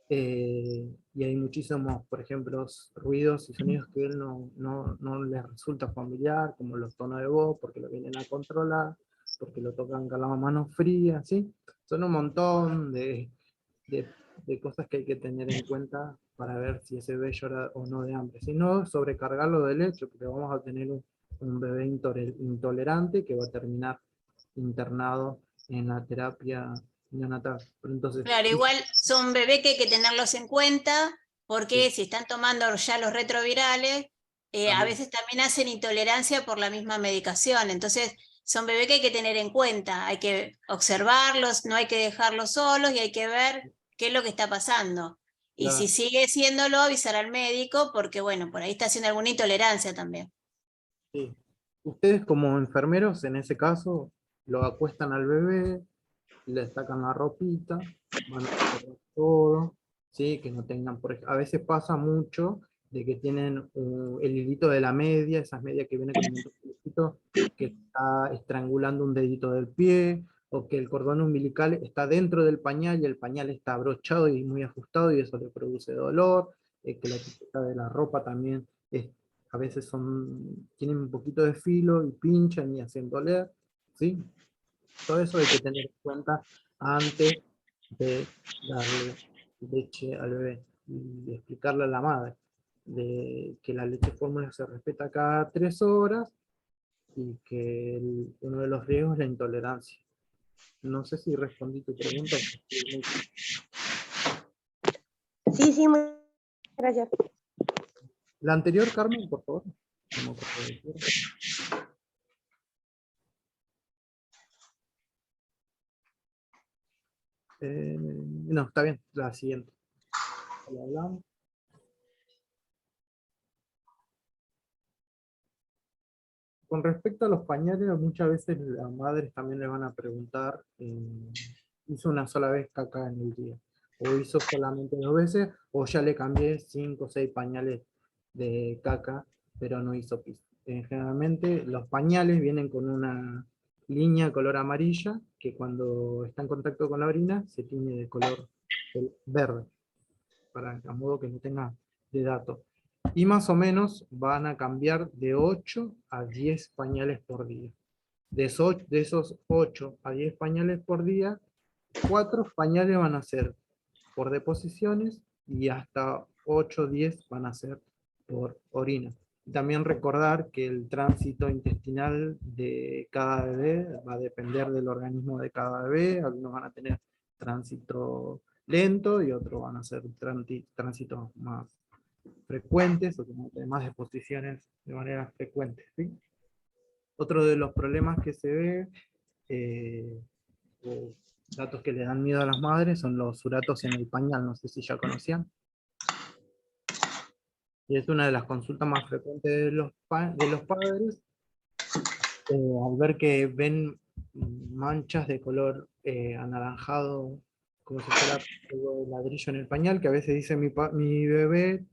Y hay muchísimos, por ejemplo, ruidos y sonidos que a él no les resulta familiar, como los tonos de voz, porque lo vienen a controlar, porque lo tocan con la mano fría, ¿sí? Son un montón de cosas que hay que tener en cuenta para ver si ese bebé llora o no de hambre. Si no, sobrecargarlo de leche, porque vamos a tener un bebé intolerante que va a terminar internado en la terapia neonatal. Pero entonces, Claro, igual son bebés que hay que tenerlos en cuenta, porque sí, si están tomando ya los retrovirales, a también, veces también hacen intolerancia por la misma medicación. Entonces, son bebés que hay que tener en cuenta. Hay que observarlos, no hay que dejarlos solos y hay que ver qué es lo que está pasando. Y si claro, sigue siéndolo, avisar al médico, porque bueno, por ahí está haciendo alguna intolerancia también. sí. Ustedes como enfermeros, en ese caso, lo acuestan al bebé, le sacan la ropita, van a cerrar todo, ¿sí? Que no tengan, a veces pasa mucho de que tienen el hilito de la media, esas medias que vienen con un montón que está estrangulando un dedito del pie, o que el cordón umbilical está dentro del pañal y el pañal está abrochado y muy ajustado y eso le produce dolor, que la etiqueta de la ropa también a veces tienen un poquito de filo y pinchan y hacen doler, ¿sí? Todo eso hay que tener en cuenta antes de darle leche al bebé y explicarle a la madre de que la leche fórmula se respeta cada 3 horas y que uno de los riesgos es la intolerancia. No sé si respondí tu pregunta. Sí, muchas gracias. La anterior, Carmen, por favor. No me acuerdo de qué era. No, está bien, la siguiente. La hablamos. Con respecto a los pañales, muchas veces las madres también le van a preguntar, ¿hizo una sola vez caca en el día? ¿O hizo solamente 2 veces? ¿O ya le cambié 5 o 6 pañales de caca, pero no hizo pis? Generalmente los pañales vienen con una línea color amarilla, que cuando está en contacto con la orina se tiñe de color verde, a modo que no tenga de dato. Y más o menos van a cambiar de 8 a 10 pañales por día. De esos 8 a 10 pañales por día, 4 pañales van a ser por deposiciones y hasta 8 o 10 van a ser por orina. También recordar que el tránsito intestinal de cada bebé va a depender del organismo de cada bebé. Algunos van a tener tránsito lento y otros van a ser tránsitos más frecuentes o más deposiciones de manera frecuente, ¿sí? Otro de los problemas que se ve, o datos que le dan miedo a las madres, son los suratos en el pañal, no sé si ya conocían. Y es una de las consultas más frecuentes de los padres, al ver que ven manchas de color anaranjado como si fuera polvo de ladrillo en el pañal, que a veces dice mi bebé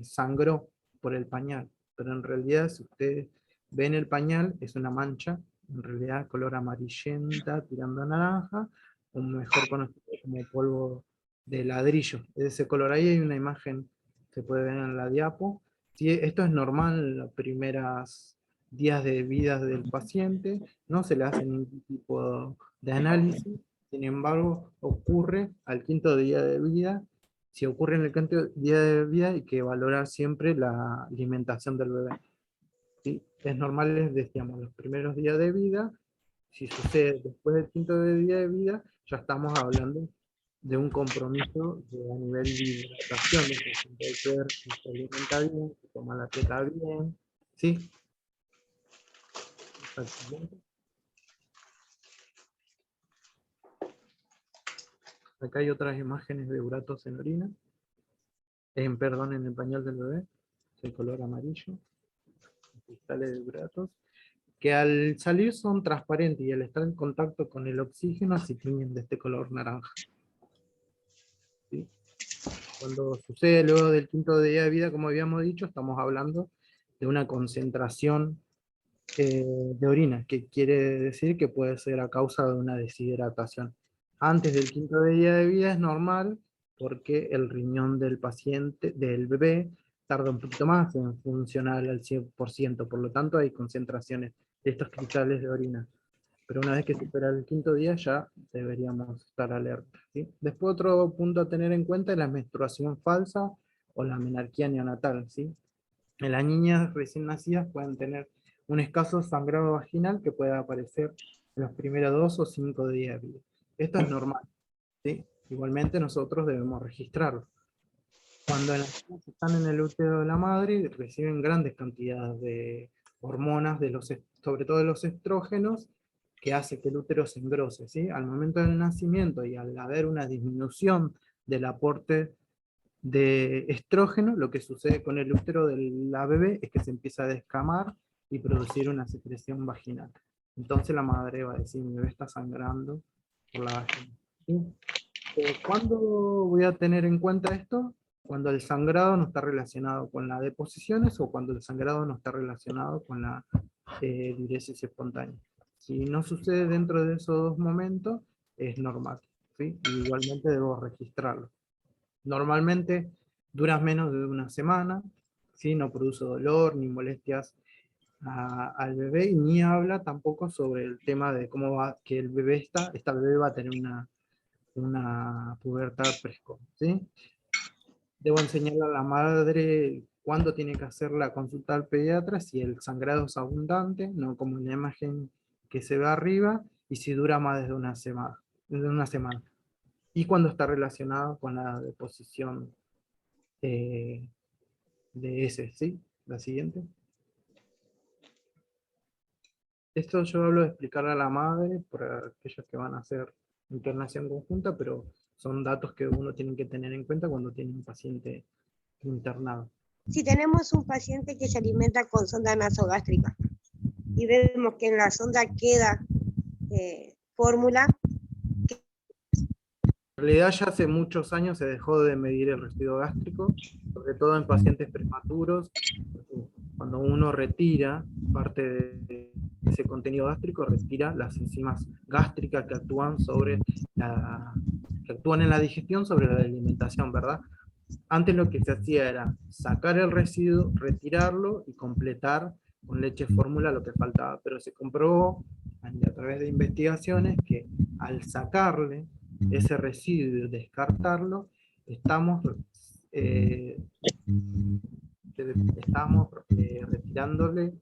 sangró por el pañal, pero en realidad si ustedes ven el pañal es una mancha, en realidad color amarillenta tirando a naranja, o mejor conocido como polvo de ladrillo, de ese color. Ahí hay una imagen, se puede ver en la diapo. Sí, esto es normal en los primeros días de vida del paciente, no se le hace ningún tipo de análisis. Sin embargo, ocurre al quinto día de vida. Si ocurre en el quinto día de vida, hay que valorar siempre la alimentación del bebé. ¿Sí? Es normal, decíamos, los primeros días de vida. Si sucede después del quinto día de vida, ya estamos hablando de un compromiso a nivel de hidratación, de que el bebé se alimenta bien, se toma la teta bien. ¿Sí? Exactamente. Acá hay otras imágenes de uratos en orina. Perdón, en el pañal del bebé. El color amarillo. Cristales de uratos. Que al salir son transparentes y al estar en contacto con el oxígeno se tiñen de este color naranja. ¿Sí? Cuando sucede luego del quinto día de vida, como habíamos dicho, estamos hablando de una concentración de orina, que quiere decir que puede ser a causa de una deshidratación. Antes del quinto día de vida es normal, porque el riñón del paciente, del bebé, tarda un poquito más en funcionar al 100%, por lo tanto hay concentraciones de estos cristales de orina. Pero una vez que supera el quinto día ya deberíamos estar alerta, ¿sí? Después otro punto a tener en cuenta es la menstruación falsa o la menarquía neonatal, ¿sí? En las niñas recién nacidas pueden tener un escaso sangrado vaginal que puede aparecer en los primeros 2 o 5 días de vida. Esto es normal, ¿sí? Igualmente nosotros debemos registrarlo. Cuando las niñas están en el útero de la madre, reciben grandes cantidades de hormonas, sobre todo de los estrógenos, que hace que el útero se engrose, ¿sí? Al momento del nacimiento y al haber una disminución del aporte de estrógeno, lo que sucede con el útero de la bebé es que se empieza a descamar y producir una secreción vaginal. Entonces la madre va a decir, mi bebé está sangrando por la vagina. ¿Sí? ¿Cuándo voy a tener en cuenta esto? Cuando el sangrado no está relacionado con las deposiciones o cuando el sangrado no está relacionado con la diuresis espontánea. Si no sucede dentro de esos dos momentos, es normal, ¿sí? Y igualmente debo registrarlo. Normalmente dura menos de una semana, ¿sí? No produce dolor ni molestias al bebé, y ni habla tampoco sobre el tema de cómo va, que el bebé esta bebé va a tener una pubertad precoz, ¿sí? Debo enseñarle a la madre cuándo tiene que hacer la consulta al pediatra, si el sangrado es abundante, no como en la imagen que se ve arriba, y si dura más de una semana. Y cuando está relacionado con la deposición de ese, ¿sí? La siguiente. Esto yo hablo de explicarle a la madre, para aquellos que van a hacer internación conjunta, pero son datos que uno tiene que tener en cuenta cuando tiene un paciente internado. Si tenemos un paciente que se alimenta con sonda nasogástrica y vemos que en la sonda queda fórmula. En realidad ya hace muchos años se dejó de medir el residuo gástrico, sobre todo en pacientes prematuros. Cuando uno retira parte de ese contenido gástrico, retira las enzimas gástricas que actúan en la digestión sobre la alimentación, ¿verdad? Antes lo que se hacía era sacar el residuo, retirarlo y completar con leche fórmula lo que faltaba, pero se comprobó a través de investigaciones que al sacarle ese residuo y descartarlo, estamos retirándole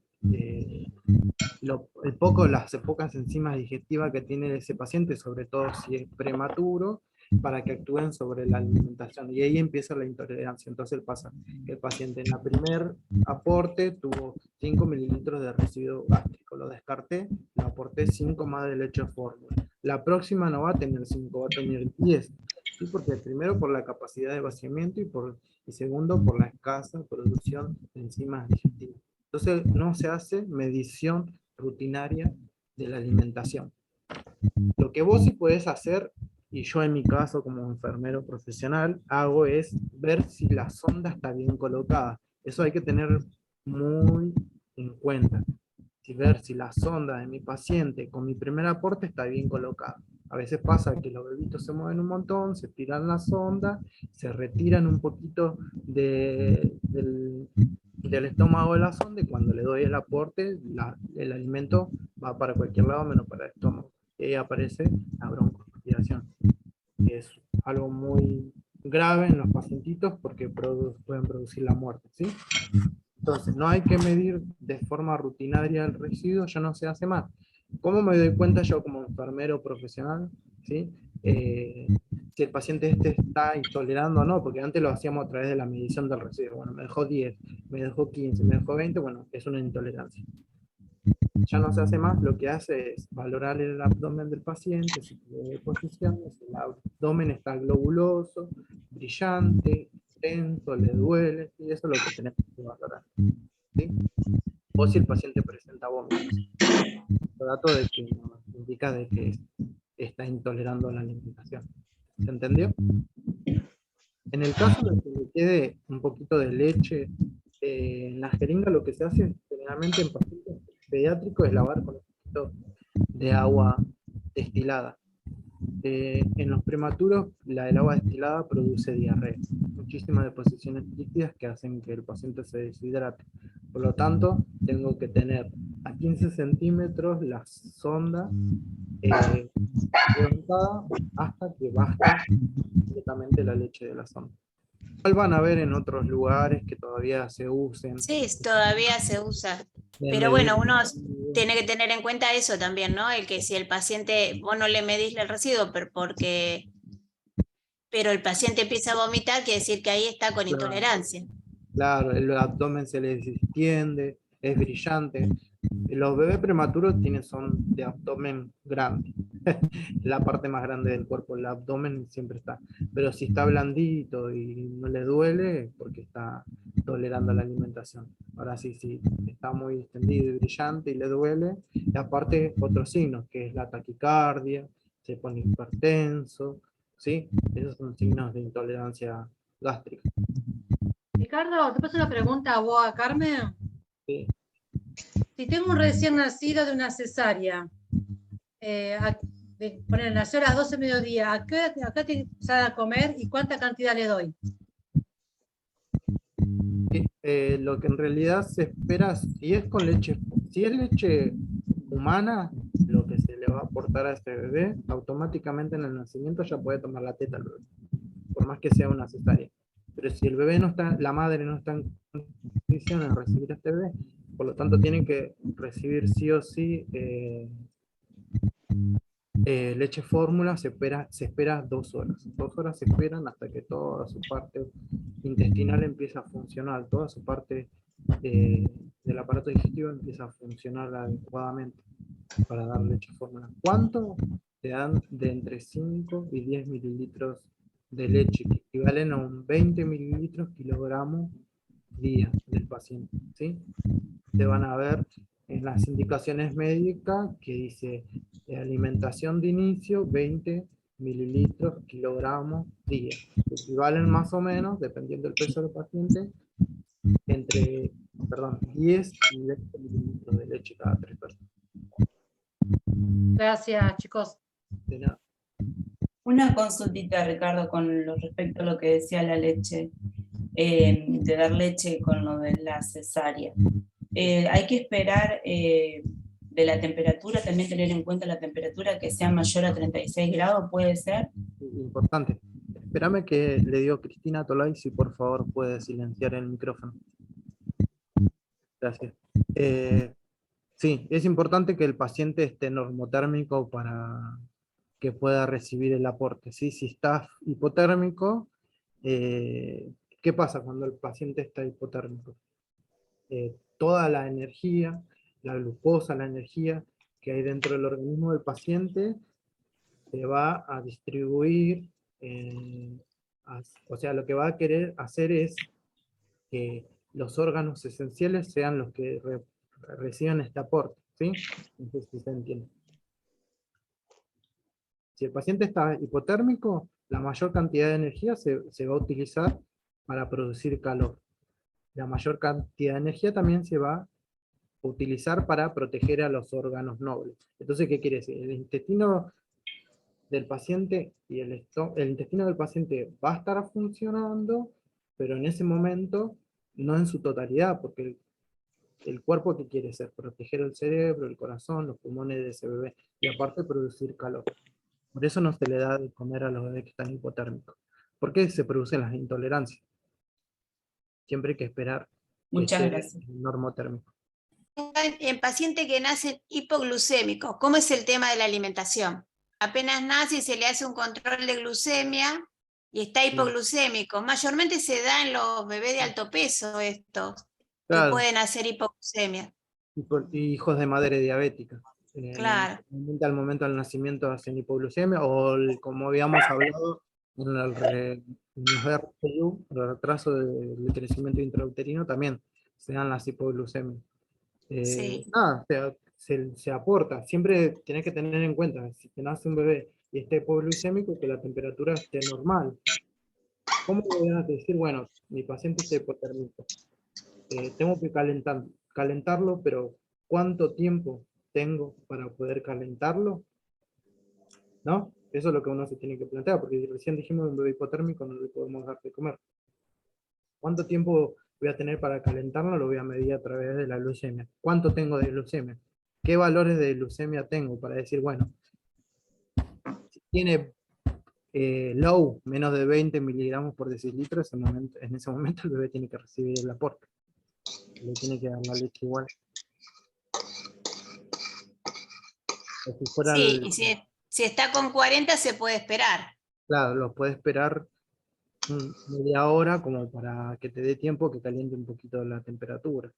las pocas enzimas digestivas que tiene ese paciente, sobre todo si es prematuro, para que actúen sobre la alimentación, y ahí empieza la intolerancia. Entonces pasa que el paciente en la primer aporte tuvo 5 mililitros de residuo gástrico, lo descarté, lo aporté 5 más de leche fórmula. La próxima no va a tener 5, va a tener 10, ¿sí? Porque primero por la capacidad de vaciamiento y segundo por la escasa producción de enzimas digestivas. Entonces no se hace medición rutinaria de la alimentación. Lo que vos sí podés hacer, y yo en mi caso como enfermero profesional hago es ver si la sonda está bien colocada. Eso hay que tener muy en cuenta. Ver si la sonda de mi paciente con mi primer aporte está bien colocada. A veces pasa que los bebitos se mueven un montón, se tiran la sonda, se retiran un poquito del estómago de la sonda, y cuando le doy el aporte, el alimento va para cualquier lado menos para el estómago. Y ahí aparece la broncoaspiración, que es algo muy grave en los pacientitos porque pueden producir la muerte, ¿sí? Entonces, no hay que medir de forma rutinaria el residuo, ya no se hace más. ¿Cómo me doy cuenta yo como enfermero profesional? ¿Sí? Si el paciente está intolerando o no, porque antes lo hacíamos a través de la medición del residuo. Bueno, me dejó 10, me dejó 15, me dejó 20, bueno, es una intolerancia. Ya no se hace más, lo que hace es valorar el abdomen del paciente, si tiene posiciones, el abdomen está globuloso, brillante, tenso, le duele, y eso es lo que tenemos que valorar. ¿Sí? O si el paciente presenta vómitos. El dato de que nos indica de que está intolerando la alimentación. ¿Se entendió? En el caso de que le quede un poquito de leche en la jeringa, lo que se hace generalmente en pacientes pediátricos es lavar con un poquito de agua destilada. En los prematuros, el agua destilada produce diarrea, muchísimas deposiciones líquidas que hacen que el paciente se deshidrate. Por lo tanto, tengo que tener a 15 centímetros la sonda levantada hasta que baje completamente la leche de la sonda. Igual van a ver en otros lugares que todavía se usen. Sí, todavía se usa. de Pero medir- bueno, uno tiene que tener en cuenta eso también, ¿no? El que si el paciente, vos no le medís el residuo, pero el paciente empieza a vomitar, quiere decir que ahí está con Claro. intolerancia. Claro, el abdomen se les distiende, es brillante. Los bebés prematuros son de abdomen grande. La parte más grande del cuerpo, el abdomen siempre está. Pero si está blandito y no le duele, es porque está tolerando la alimentación. Ahora sí, sí, está muy distendido y brillante y le duele. Y aparte, otros signos, que es la taquicardia, se pone hipertenso, ¿sí? Esos son signos de intolerancia gástrica. Ricardo, ¿te paso una pregunta a vos, a Carmen? ¿Sí? Si tengo un recién nacido de una cesárea, nació a las 12 de mediodía, ¿a qué hora acá te empezar a comer y cuánta cantidad le doy? Lo que en realidad se espera, si es con leche, si es leche humana, lo que se le va a aportar a este bebé, automáticamente en el nacimiento ya puede tomar la teta al bebé, por más que sea una cesárea. Pero si el bebé no está, la madre no está en condiciones de recibir a este bebé, por lo tanto tiene que recibir sí o sí leche fórmula, se espera 2 horas. 2 horas se esperan hasta que toda su parte intestinal empieza a funcionar, toda su parte del aparato digestivo empieza a funcionar adecuadamente para dar leche fórmula. ¿Cuánto? Te dan de entre 5 y 10 mililitros de leche, que equivalen a un 20 mililitros kilogramo día del paciente, ¿sí? Te van a ver en las indicaciones médicas que dice alimentación de inicio 20 mililitros kilogramos día. Equivalen más o menos, dependiendo del peso del paciente, entre 10 y 20 mililitros de leche cada 3 personas. Gracias, chicos. De nada. Una consultita, Ricardo, con respecto a lo que decía la leche, de dar leche con lo de la cesárea. Hay que esperar de la temperatura, también tener en cuenta la temperatura que sea mayor a 36 grados, ¿puede ser? Importante. Espérame que le digo a Cristina Tolay si por favor puede silenciar el micrófono. Gracias. Sí, es importante que el paciente esté normotérmico para que pueda recibir el aporte, ¿sí? Si está hipotérmico, ¿qué pasa cuando el paciente está hipotérmico? Toda la energía, la glucosa, la energía que hay dentro del organismo del paciente se va a distribuir, o sea, lo que va a querer hacer es que los órganos esenciales sean los que reciban este aporte, ¿sí? No sé si se entiende. Si el paciente está hipotérmico, la mayor cantidad de energía se va a utilizar para producir calor. La mayor cantidad de energía también se va a utilizar para proteger a los órganos nobles. Entonces, ¿qué quiere decir? El intestino del paciente y el intestino del paciente va a estar funcionando, pero en ese momento no en su totalidad, porque el cuerpo que quiere hacer, proteger el cerebro, el corazón, los pulmones de ese bebé, y aparte producir calor. Por eso no se le da de comer a los bebés que están hipotérmicos. ¿Por qué se producen las intolerancias? Siempre hay que esperar que Muchas esté gracias. normotérmico. En pacientes que nacen hipoglucémicos, ¿cómo es el tema de la alimentación? Apenas nace y se le hace un control de glucemia y está hipoglucémico. Mayormente se da en los bebés de alto peso estos, que Claro, pueden hacer hipoglucemia. y hijos de madre diabética. Claro. Al momento del nacimiento hacen hipoglucemia, o como habíamos hablado en en los RCU, el retraso del crecimiento intrauterino, también se dan las hipoglucemias. Sí. Nada, se aporta. Siempre tenés que tener en cuenta, si te nace un bebé y esté hipoglucémico, que la temperatura esté normal. ¿Cómo voy a decir, bueno, mi paciente está hipotérmico? Tengo que calentarlo, pero ¿cuánto tiempo tengo para poder calentarlo? ¿No? Eso es lo que uno se tiene que plantear, porque recién dijimos un bebé hipotérmico no le podemos dar de comer. ¿Cuánto tiempo voy a tener para calentarlo? Lo voy a medir a través de la glucemia. ¿Cuánto tengo de glucemia? ¿Qué valores de glucemia tengo para decir, bueno, si tiene low, menos de 20 miligramos por decilitro, en ese momento el bebé tiene que recibir el aporte. Le tiene que dar la leche igual. O si fuera Sí, y si está con 40 se puede esperar. claro, lo puede esperar media hora como para que te dé tiempo que caliente un poquito la temperatura.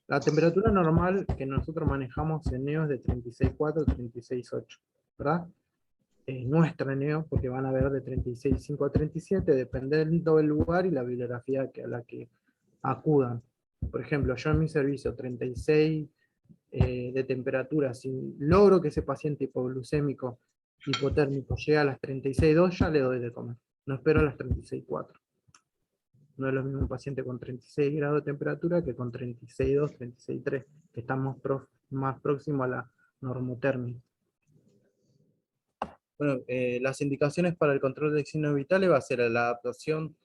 La temperatura normal que nosotros manejamos en NEO es de 36.4 a 36.8, ¿verdad? Nuestra NEO, porque van a ver de 36.5 a 37, dependiendo del lugar y la bibliografía a la que acudan. Por ejemplo, yo en mi servicio 36 de temperatura, si logro que ese paciente hipoglucémico hipotérmico llegue a las 36.2, ya le doy de comer. No espero a las 36.4. No es lo mismo un paciente con 36 grados de temperatura que con 36.2, 36.3, que está más próximo a la normotérmica. Bueno, las indicaciones para el control de signos vitales va a ser la adaptación,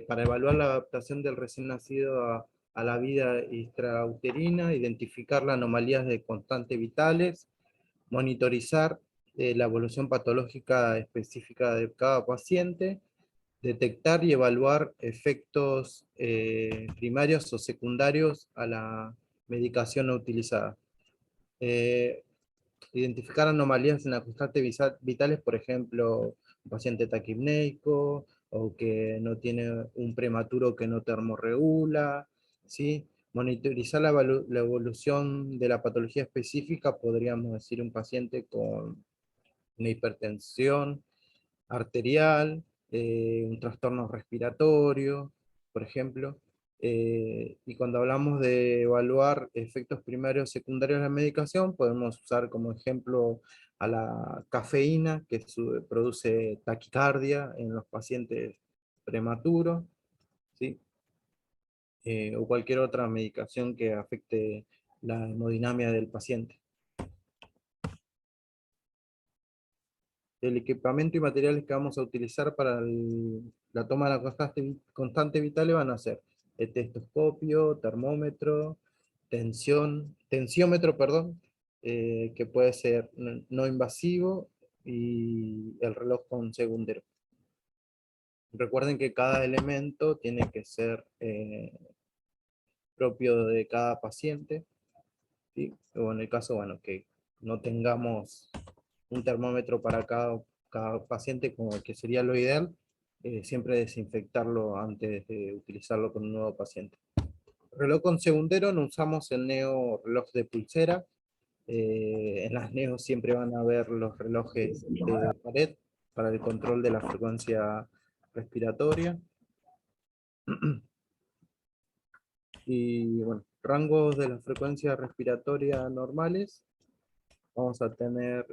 para evaluar la adaptación del recién nacido a la vida extrauterina, identificar las anomalías de constantes vitales, monitorizar la evolución patológica específica de cada paciente, detectar y evaluar efectos primarios o secundarios a la medicación no utilizada. Identificar anomalías en las constantes vitales, por ejemplo, un paciente taquipneico, o que no tiene un prematuro que no termorregula, ¿sí? Monitorizar la evolución de la patología específica, podríamos decir un paciente con una hipertensión arterial, un trastorno respiratorio, por ejemplo. Y cuando hablamos de evaluar efectos primarios y secundarios de la medicación, podemos usar como ejemplo a la cafeína, que produce taquicardia en los pacientes prematuros, ¿sí? O cualquier otra medicación que afecte la hemodinamia del paciente. El equipamiento y materiales que vamos a utilizar para la toma de la constante vital van a ser estetoscopio, termómetro, tensiómetro, perdón, que puede ser no invasivo, y el reloj con segundero. Recuerden que cada elemento tiene que ser propio de cada paciente, ¿sí? O en el caso, bueno, que no tengamos un termómetro para cada paciente, como que sería lo ideal, siempre desinfectarlo antes de utilizarlo con un nuevo paciente. Reloj con segundero, no usamos el Neo reloj de pulsera. En las Neo siempre van a ver los relojes de pared para el control de la frecuencia respiratoria. Y bueno, rangos de la frecuencia respiratoria normales. Vamos a tener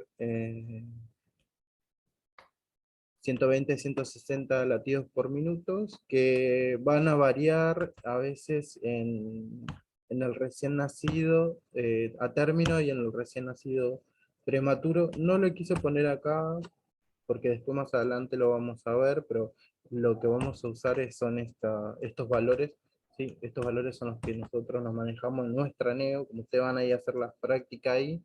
120, 160 latidos por minuto, que van a variar a veces en el recién nacido a término y en el recién nacido prematuro. No lo quise poner acá porque después más adelante lo vamos a ver, pero lo que vamos a usar son estos valores. ¿Sí? Estos valores son los que nosotros nos manejamos en nuestra NEO. Como ustedes van a ir a hacer la práctica ahí,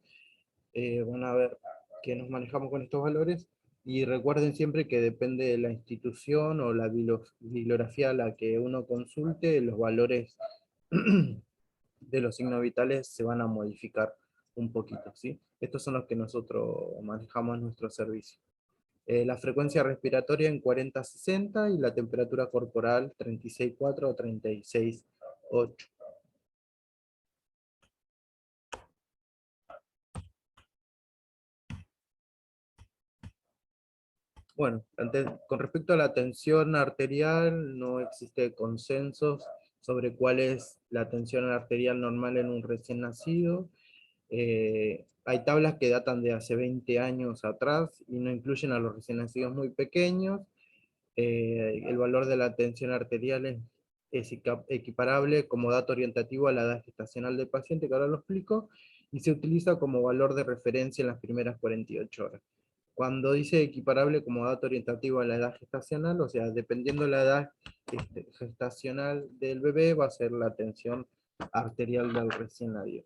van a ver que nos manejamos con estos valores. Y recuerden siempre que depende de la institución o la bibliografía a la que uno consulte, los valores de los signos vitales se van a modificar un poquito, ¿sí? Estos son los que nosotros manejamos en nuestro servicio. La frecuencia respiratoria en 40-60 y la temperatura corporal 36,4 o 36,8. Bueno, con respecto a la tensión arterial, no existe consenso sobre cuál es la tensión arterial normal en un recién nacido. Hay tablas que datan de hace 20 años atrás y no incluyen a los recién nacidos muy pequeños. El valor de la tensión arterial es equiparable como dato orientativo a la edad gestacional del paciente, que ahora lo explico, y se utiliza como valor de referencia en las primeras 48 horas. Cuando dice equiparable como dato orientativo a la edad gestacional, o sea, dependiendo de la edad gestacional del bebé, va a ser la tensión arterial del recién nacido.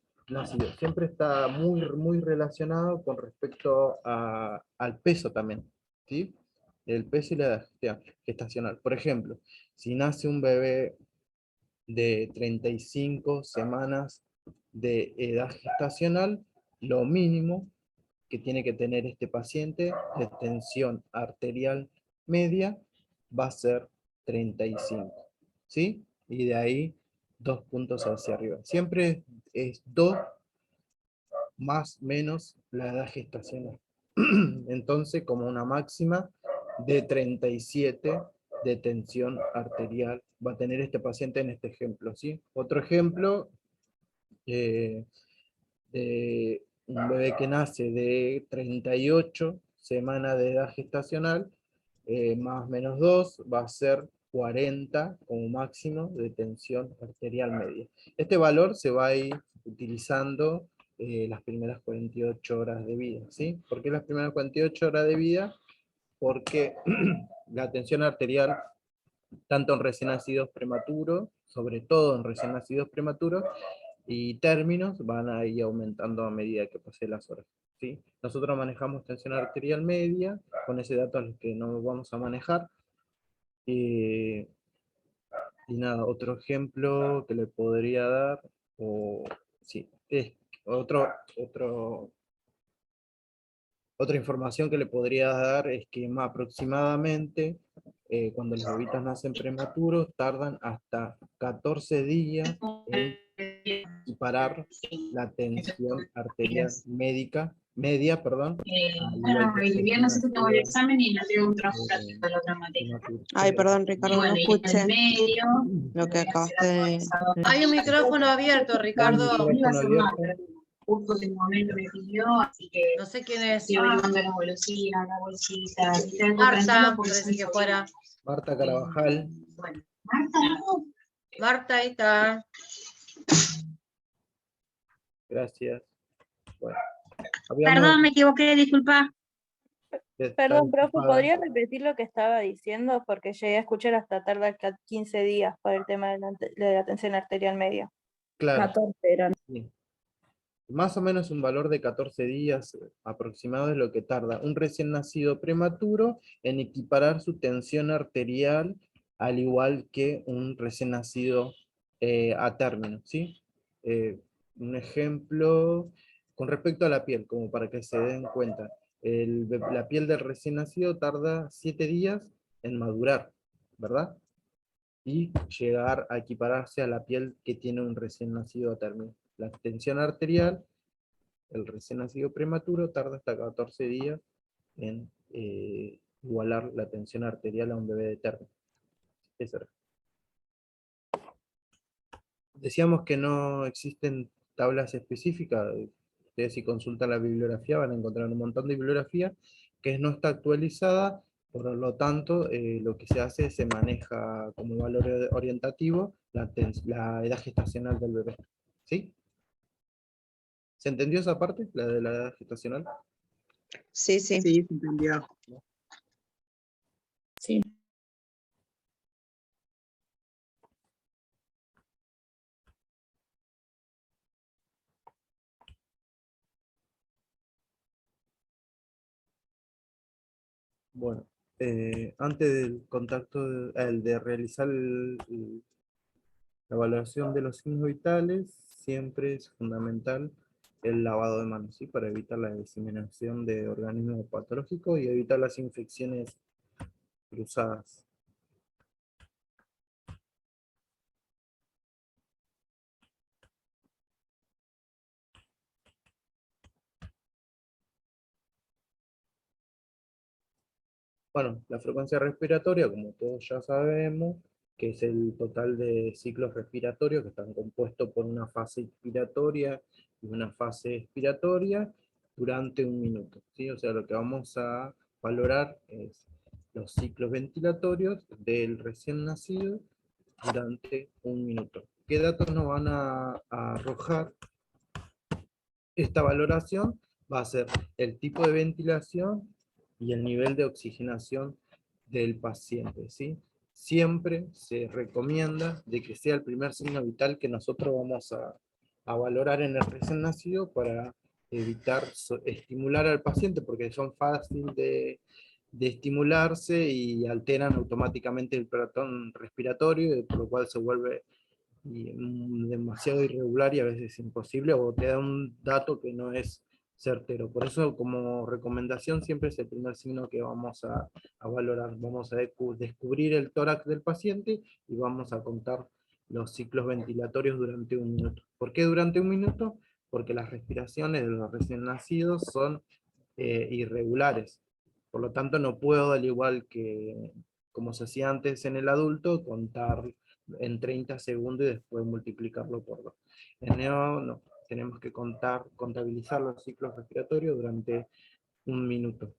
Siempre está muy relacionado con respecto al peso también, ¿sí? El peso y la edad gestacional. Por ejemplo, si nace un bebé de 35 semanas de edad gestacional, lo mínimo que tiene que tener este paciente de tensión arterial media va a ser 35, ¿sí? Y de ahí 2 puntos hacia arriba. Siempre es 2 más menos la edad gestacional. Entonces, como una máxima de 37 de tensión arterial va a tener este paciente en este ejemplo, ¿sí? Otro ejemplo, de un bebé que nace de 38 semanas de edad gestacional, más menos 2, va a ser 40 como máximo de tensión arterial media. Este valor se va a ir utilizando las primeras 48 horas de vida, ¿sí? ¿Por qué las primeras 48 horas de vida? Porque la tensión arterial, tanto en recién nacidos prematuros, sobre todo en recién nacidos prematuros, y términos van a ir aumentando a medida que pasen las horas, ¿sí? Nosotros manejamos tensión arterial media, con ese dato es que no vamos a manejar. Y nada, otro ejemplo que le podría dar, sí, es otra información que le podría dar es que más aproximadamente, cuando los bebitos nacen prematuros, tardan hasta 14 días en equiparar la tensión arterial media, perdón. Bueno, el viernes tengo el examen y no tengo un trabajo práctico de la otra materia. Ay, perdón, Ricardo, no Y escuché en medio, lo que acabaste de... Hay un micrófono abierto, Ricardo. iba a ser más, pero justo en el momento me pidió, así que No sé quién es. estoy averiguando las golosinas, la bolsita. Marta, parece que fuera. Marta Carabajal. Bueno, Marta, no. Marta, ahí está. Gracias. Bueno, Perdón, me equivoqué, disculpa. Perdón, profe, ¿podría repetir lo que estaba diciendo? Porque llegué a escuchar hasta tardar 15 días por el tema de la tensión arterial media. Claro. 14 eran. Sí. Más o menos un valor de 14 días aproximado es lo que tarda un recién nacido prematuro en equiparar su tensión arterial, al igual que un recién nacido a término, ¿sí? Un ejemplo con respecto a la piel, como para que se den cuenta. La piel del recién nacido tarda 7 días en madurar, ¿verdad? Y llegar a equipararse a la piel que tiene un recién nacido a término. La tensión arterial, el recién nacido prematuro, tarda hasta 14 días en igualar la tensión arterial a un bebé de término. Eso era. Decíamos que no existen tablas específicas. Ustedes si consultan la bibliografía van a encontrar un montón de bibliografía que no está actualizada Por lo tanto, lo que se hace es se maneja como valor orientativo la edad gestacional del bebé. ¿Sí? ¿Se entendió esa parte, la de la edad gestacional? Sí, sí. Sí, se entendió. Sí. Bueno, antes del contacto, el de realizar la evaluación de los signos vitales, siempre es fundamental el lavado de manos, ¿sí? Para evitar la diseminación de organismos patológicos y evitar las infecciones cruzadas. Bueno, la frecuencia respiratoria, como todos ya sabemos, que es el total de ciclos respiratorios que están compuestos por una fase inspiratoria y una fase expiratoria durante un minuto, ¿sí? O sea, lo que vamos a valorar es los ciclos ventilatorios del recién nacido durante un minuto. ¿Qué datos nos van a arrojar esta valoración? Va a ser el tipo de ventilación y el nivel de oxigenación del paciente, ¿sí? Siempre se recomienda de que sea el primer signo vital que nosotros vamos a valorar en el recién nacido para evitar estimular al paciente, porque son fáciles de estimularse y alteran automáticamente el patrón respiratorio, por lo cual se vuelve demasiado irregular y a veces imposible, o te da un dato que no es certero. Por eso, como recomendación, siempre es el primer signo que vamos a valorar. Vamos a descubrir el tórax del paciente y vamos a contar los ciclos ventilatorios durante un minuto. ¿Por qué durante un minuto? Porque las respiraciones de los recién nacidos son irregulares. Por lo tanto, no puedo, al igual que como se hacía antes en el adulto, contar en 30 segundos y después multiplicarlo por 2. En neo no, tenemos que contabilizar los ciclos respiratorios durante un minuto.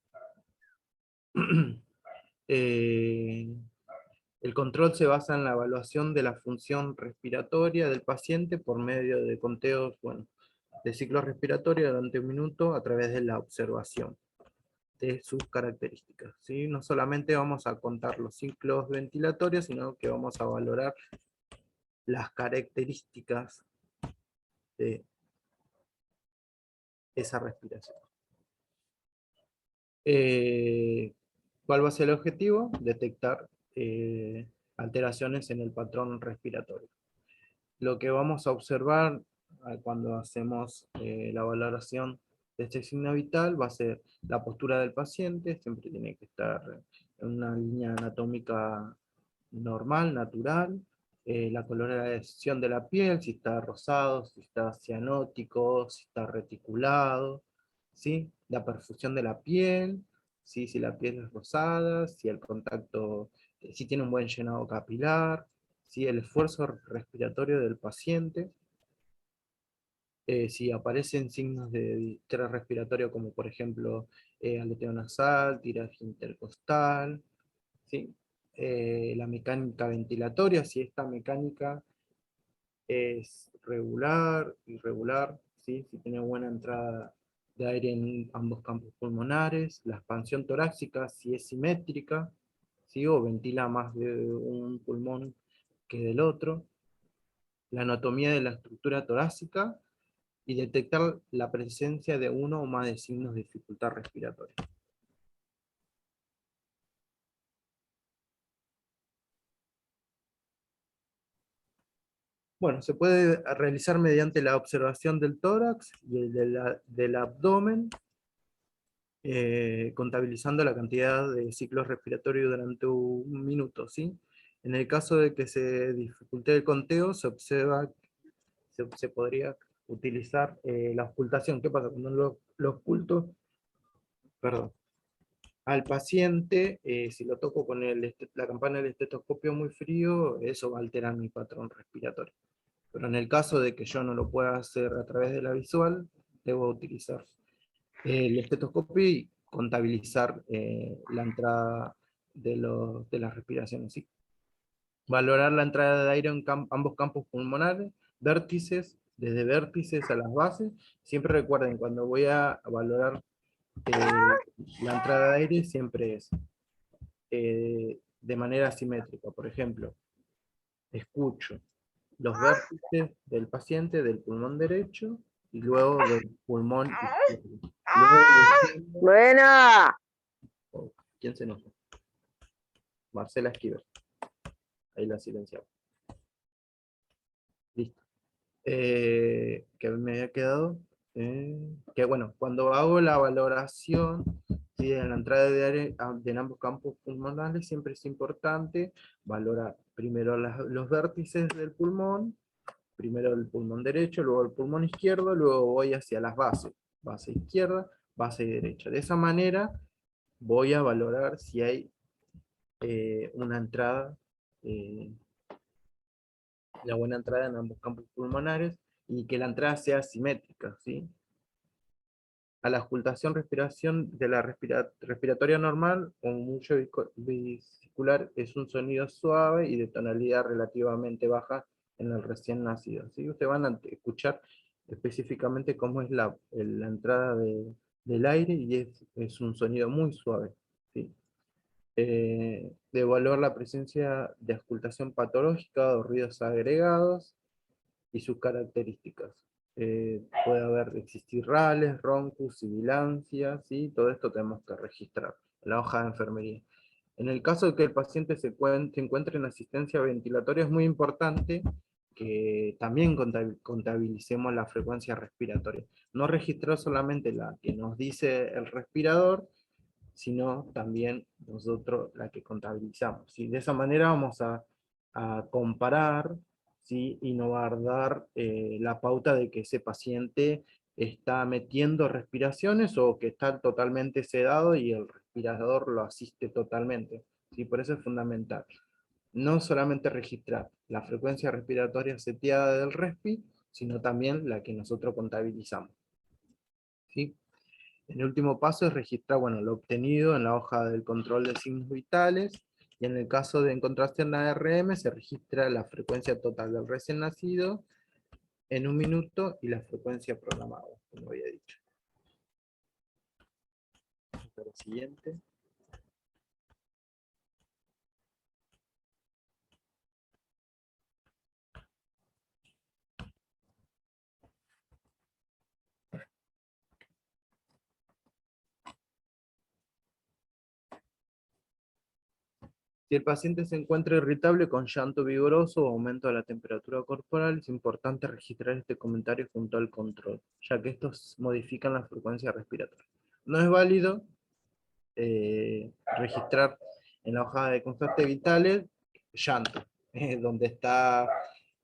El control se basa en la evaluación de la función respiratoria del paciente por medio de conteos, bueno, de ciclos respiratorios durante un minuto a través de la observación de sus características, ¿sí? No solamente vamos a contar los ciclos ventilatorios, sino que vamos a valorar las características de esa respiración. ¿Cuál va a ser el objetivo? Detectar alteraciones en el patrón respiratorio. Lo que vamos a observar cuando hacemos la valoración de este signo vital va a ser la postura del paciente, siempre tiene que estar en una línea anatómica normal, natural, la coloración de la piel, si está rosado, si está cianótico, si está reticulado, ¿sí? La perfusión de la piel, ¿sí? Si la piel es rosada, si el contacto, si tiene un buen llenado capilar, ¿sí? El esfuerzo respiratorio del paciente, si aparecen signos de distrés respiratorio como por ejemplo aleteo nasal, tiraje intercostal, ¿sí? La mecánica ventilatoria, si esta mecánica es regular, irregular, ¿sí? Si tiene buena entrada de aire en ambos campos pulmonares, la expansión torácica, si es simétrica, ¿sí? O ventila más de un pulmón que del otro, la anatomía de la estructura torácica y detectar la presencia de uno o más de signos de dificultad respiratoria. Bueno, se puede realizar mediante la observación del tórax y del abdomen, contabilizando la cantidad de ciclos respiratorios durante un minuto, ¿sí? En el caso de que se dificulte el conteo, se podría utilizar la ocultación. ¿Qué pasa? Cuando lo oculto, perdón, al paciente, si lo toco con la campana del estetoscopio muy frío, eso va a alterar mi patrón respiratorio. Pero en el caso de que yo no lo pueda hacer a través de la visual, debo utilizar el estetoscopio y contabilizar la entrada de las respiraciones. ¿Sí? Valorar la entrada de aire en ambos campos pulmonares, vértices, desde vértices a las bases. Siempre recuerden, cuando voy a valorar la entrada de aire, siempre es de manera asimétrica. Por ejemplo, escucho los vértices del paciente del pulmón derecho y luego del pulmón izquierdo. Luego desciendo- Buena. Oh, ¿quién se enoja? Marcela Esquivel. Ahí la silenciamos. Listo. Que me había quedado. Que bueno, cuando hago la valoración, ¿sí?, en la entrada de aire en ambos campos pulmonales, siempre es importante valorar primero los vértices del pulmón, primero el pulmón derecho, luego el pulmón izquierdo, luego voy hacia las bases, base izquierda, base derecha. De esa manera voy a valorar si hay una entrada, la buena entrada en ambos campos pulmonares, y que la entrada sea simétrica, ¿sí? A la auscultación respiración de la respiratoria normal o mucho vesicular es un sonido suave y de tonalidad relativamente baja en el recién nacido. ¿Sí? Ustedes van a escuchar específicamente cómo es la entrada del aire, y es un sonido muy suave. ¿Sí? De evaluar la presencia de auscultación patológica o ruidos agregados y sus características. Puede existir rales, roncus, sibilancias, ¿sí? Todo esto tenemos que registrar en la hoja de enfermería. En el caso de que el paciente se encuentre en asistencia ventilatoria, es muy importante que también contabilicemos la frecuencia respiratoria. No registrar solamente la que nos dice el respirador, sino también nosotros la que contabilizamos, ¿sí? De esa manera vamos a comparar, ¿sí?, y no va a dar la pauta de que ese paciente está metiendo respiraciones o que está totalmente sedado y el respirador lo asiste totalmente. ¿Sí? Por eso es fundamental no solamente registrar la frecuencia respiratoria seteada del respi, sino también la que nosotros contabilizamos. ¿Sí? El último paso es registrar, bueno, lo obtenido en la hoja del control de signos vitales, y en el caso de encontrarse en la ARM, se registra la frecuencia total del recién nacido en 1 minuto y la frecuencia programada, como había dicho. Lo siguiente. Si el paciente se encuentra irritable con llanto vigoroso o aumento de la temperatura corporal, es importante registrar este comentario junto al control, ya que estos modifican la frecuencia respiratoria. No es válido registrar en la hoja de constantes vitales llanto, donde está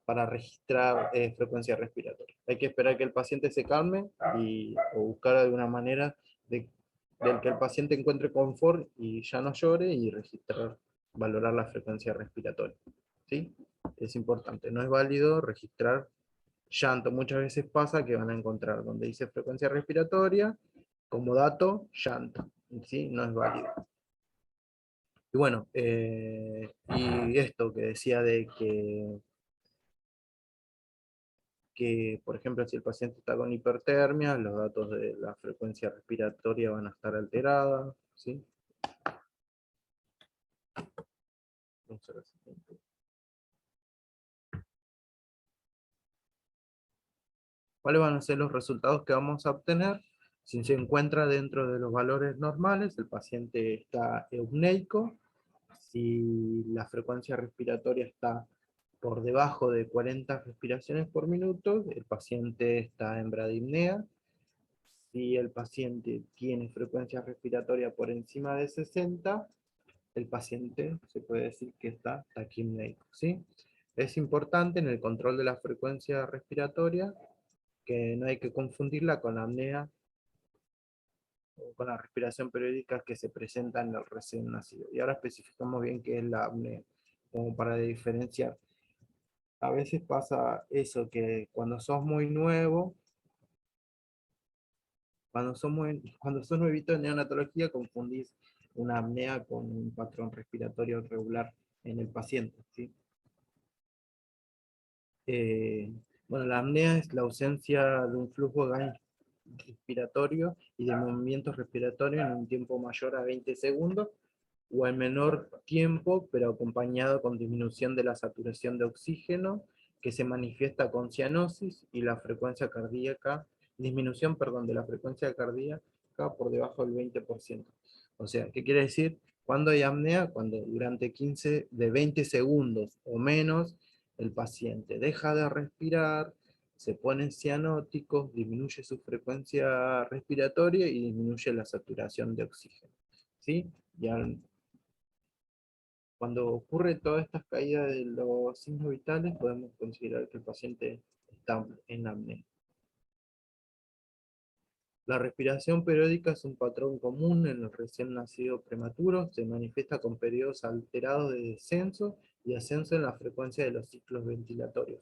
para registrar frecuencia respiratoria. Hay que esperar que el paciente se calme o buscar alguna manera del que el paciente encuentre confort y ya no llore, y registrar, valorar la frecuencia respiratoria. ¿Sí? Es importante, no es válido registrar llanto. Muchas veces pasa que van a encontrar donde dice frecuencia respiratoria, como dato, llanto. ¿Sí? No es válido. Y bueno, y esto que decía de que, por ejemplo, si el paciente está con hipertermia, los datos de la frecuencia respiratoria van a estar alterados, ¿sí? Vamos a ver si tengo. ¿Cuáles van a ser los resultados que vamos a obtener? Si se encuentra dentro de los valores normales, el paciente está eupneico. Si la frecuencia respiratoria está por debajo de 40 respiraciones por minuto, el paciente está en bradipnea. Si el paciente tiene frecuencia respiratoria por encima de 60, el paciente se puede decir que está taquipneico, ¿sí? Es importante en el control de la frecuencia respiratoria que no hay que confundirla con la apnea o con la respiración periódica que se presenta en el recién nacido. Y ahora especificamos bien qué es la apnea, como para diferenciar. A veces pasa eso, que cuando sos muy nuevo, cuando sos nuevito en neonatología, confundís una apnea con un patrón respiratorio regular en el paciente, ¿sí? Bueno, la apnea es la ausencia de un flujo respiratorio y de movimientos respiratorios en un tiempo mayor a 20 segundos o en menor tiempo, pero acompañado con disminución de la saturación de oxígeno, que se manifiesta con cianosis y la frecuencia cardíaca, disminución, perdón, de la frecuencia cardíaca por debajo del 20%. O sea, ¿qué quiere decir? Cuando hay apnea, cuando durante 20 segundos o menos, el paciente deja de respirar, se ponen cianóticos, disminuye su frecuencia respiratoria y disminuye la saturación de oxígeno, ¿sí? Cuando ocurre todas estas caídas de los signos vitales, podemos considerar que el paciente está en apnea. La respiración periódica es un patrón común en los recién nacidos prematuros, se manifiesta con periodos alterados de descenso y ascenso en la frecuencia de los ciclos ventilatorios.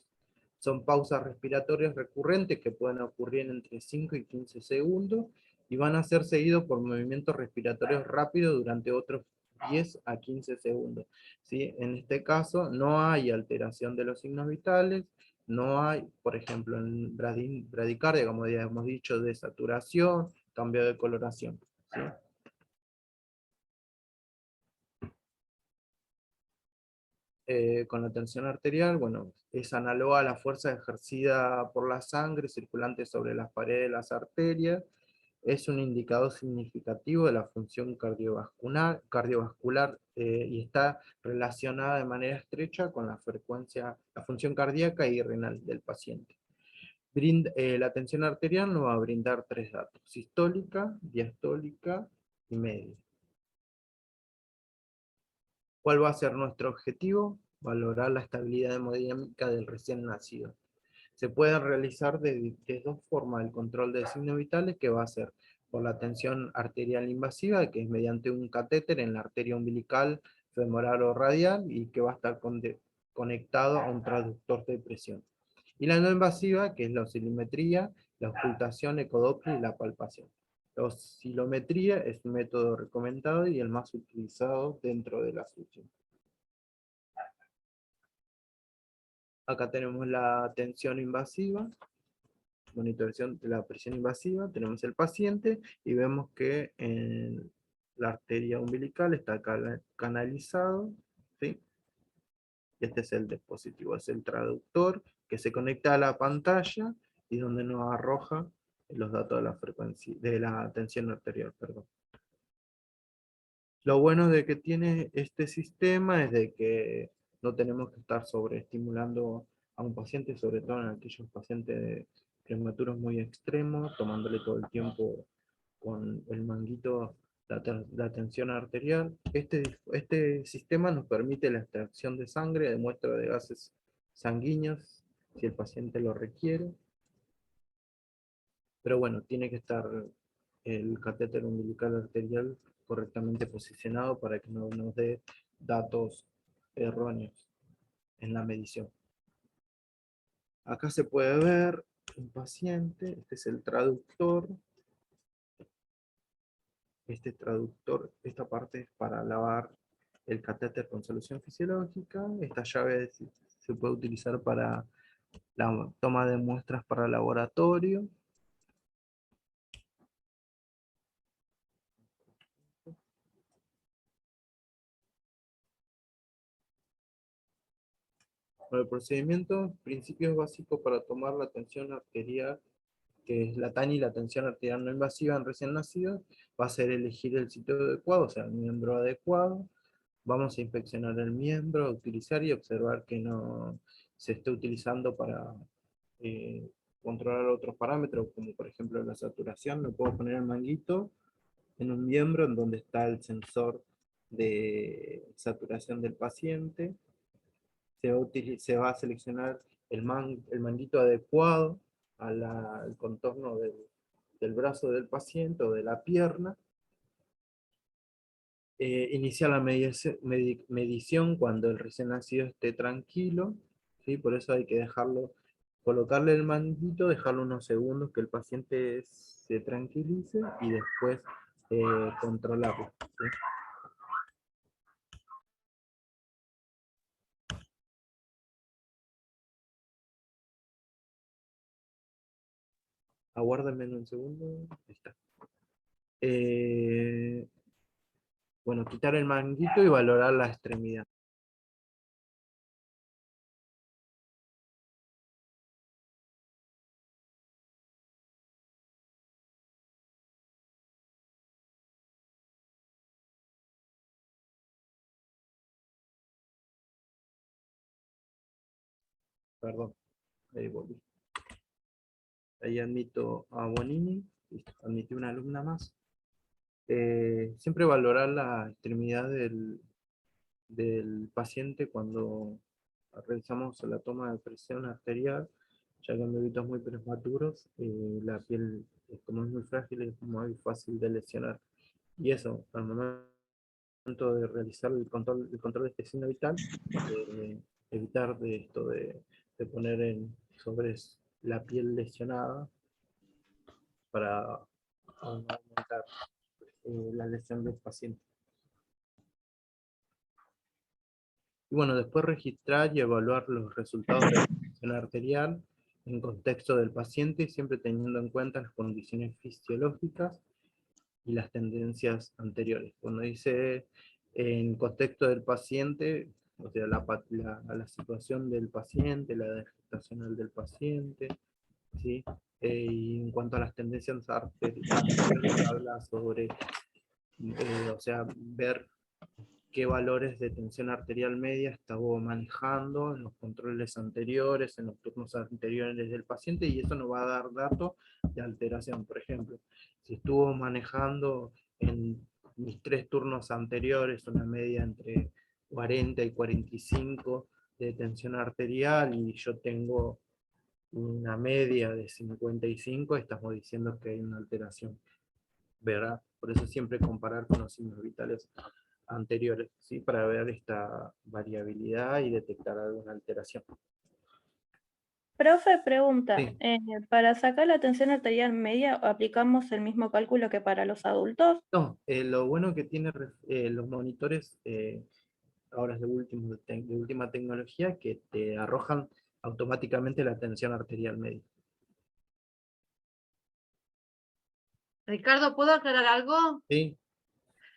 Son pausas respiratorias recurrentes que pueden ocurrir entre 5 y 15 segundos y van a ser seguidos por movimientos respiratorios rápidos durante otros 10 a 15 segundos. ¿Sí? En este caso no hay alteración de los signos vitales, no hay, por ejemplo, en bradicardia, como ya hemos dicho, de saturación, cambio de coloración, ¿sí? Con la tensión arterial, bueno, es análoga a la fuerza ejercida por la sangre circulante sobre las paredes de las arterias, es un indicador significativo de la función cardiovascular y está relacionada de manera estrecha con la función cardíaca y renal del paciente. La tensión arterial nos va a brindar tres datos: sistólica, diastólica y media. ¿Cuál va a ser nuestro objetivo? Valorar la estabilidad hemodinámica del recién nacido. Se puede realizar de dos formas el control de signos vitales, que va a ser por la tensión arterial invasiva, que es mediante un catéter en la arteria umbilical, femoral o radial, y que va a estar conectado a un traductor de presión. Y la no invasiva, que es la oscilometría, la ocultación, ecodoppler y la palpación. La oscilometría es un método recomendado y el más utilizado dentro de la función. Acá tenemos la tensión invasiva, monitorización de la presión invasiva, tenemos el paciente y vemos que en la arteria umbilical está canalizado, ¿sí? Este es el dispositivo, es el traductor que se conecta a la pantalla y donde nos arroja los datos de la frecuencia, de la tensión arterial, perdón. Lo bueno de que tiene este sistema es de que no tenemos que estar sobreestimulando a un paciente, sobre todo en aquellos pacientes prematuros muy extremos, tomándole todo el tiempo con el manguito la tensión arterial. Este sistema nos permite la extracción de sangre de muestra de gases sanguíneos, si el paciente lo requiere. Pero bueno, tiene que estar el catéter umbilical arterial correctamente posicionado para que no nos dé datos erróneos en la medición. Acá se puede ver un paciente, este es el traductor. Este traductor, esta parte es para lavar el catéter con solución fisiológica. Esta llave se puede utilizar para la toma de muestras para laboratorio. El procedimiento, principios básicos para tomar la tensión arterial, que es la TANI, la tensión arterial no invasiva en recién nacidos, va a ser elegir el sitio adecuado, o sea, el miembro adecuado. Vamos a inspeccionar el miembro, utilizar y observar que no se esté utilizando para controlar otros parámetros, como por ejemplo la saturación. No puedo poner el manguito en un miembro en donde está el sensor de saturación del paciente. Se va a seleccionar el manguito adecuado al contorno del brazo del paciente o de la pierna. Iniciar la medición cuando el recién nacido esté tranquilo, ¿sí? Por eso hay que dejarlo, colocarle el manguito, dejarlo unos segundos que el paciente se tranquilice y después controlarlo, ¿sí? Aguárdenme un segundo. Ahí está. Bueno, quitar el manguito y valorar la extremidad. Perdón, ahí volví. Ahí admito a Bonini, listo, admití una alumna más. Siempre valorar la extremidad del paciente cuando realizamos la toma de presión arterial, ya que en bebitos muy prematuros la piel, como es muy frágil, es muy fácil de lesionar. Y eso, al momento de realizar el control de este signo vital, evitar de esto de poner sobre la piel lesionada para aumentar la lesión del paciente. Y bueno, después registrar y evaluar los resultados de la presión arterial en contexto del paciente, siempre teniendo en cuenta las condiciones fisiológicas y las tendencias anteriores. Cuando dice en contexto del paciente, o sea, la situación del paciente, la edad gestacional del paciente, ¿sí? Y en cuanto a las tendencias arteriales, habla sobre, o sea, ver qué valores de tensión arterial media estaba manejando en los controles anteriores, en los turnos anteriores del paciente, y eso nos va a dar datos de alteración. Por ejemplo, si estuvo manejando en mis 3 turnos anteriores una media entre 40 y 45 de tensión arterial, y yo tengo una media de 55, estamos diciendo que hay una alteración, ¿verdad? Por eso siempre comparar con los signos vitales anteriores, ¿sí? Para ver esta variabilidad y detectar alguna alteración. Profe, pregunta, Sí. ¿para sacar la tensión arterial media aplicamos el mismo cálculo que para los adultos? No, lo bueno que tiene los monitores, ahora es de última tecnología, que te arrojan automáticamente la tensión arterial media. Ricardo, ¿puedo aclarar algo? ¿Sí?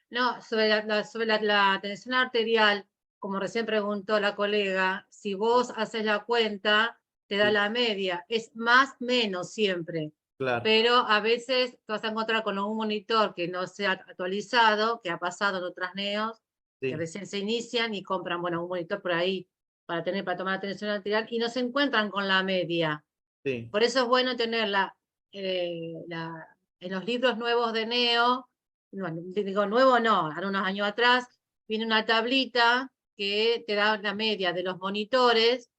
No, sobre la tensión arterial, como recién preguntó la colega, si vos haces la cuenta, te da Sí. la media. Es más menos siempre. Claro. Pero a veces te vas a encontrar con un monitor que no sea actualizado, que ha pasado en otras neos, Sí. que recién se inician y compran, bueno, un monitor por ahí para tomar la tensión arterial y no se encuentran con la media. Sí. Por eso es bueno tenerla en los libros nuevos de Neo, no, digo nuevo no, hace unos años atrás, viene una tablita que te da la media de los monitores,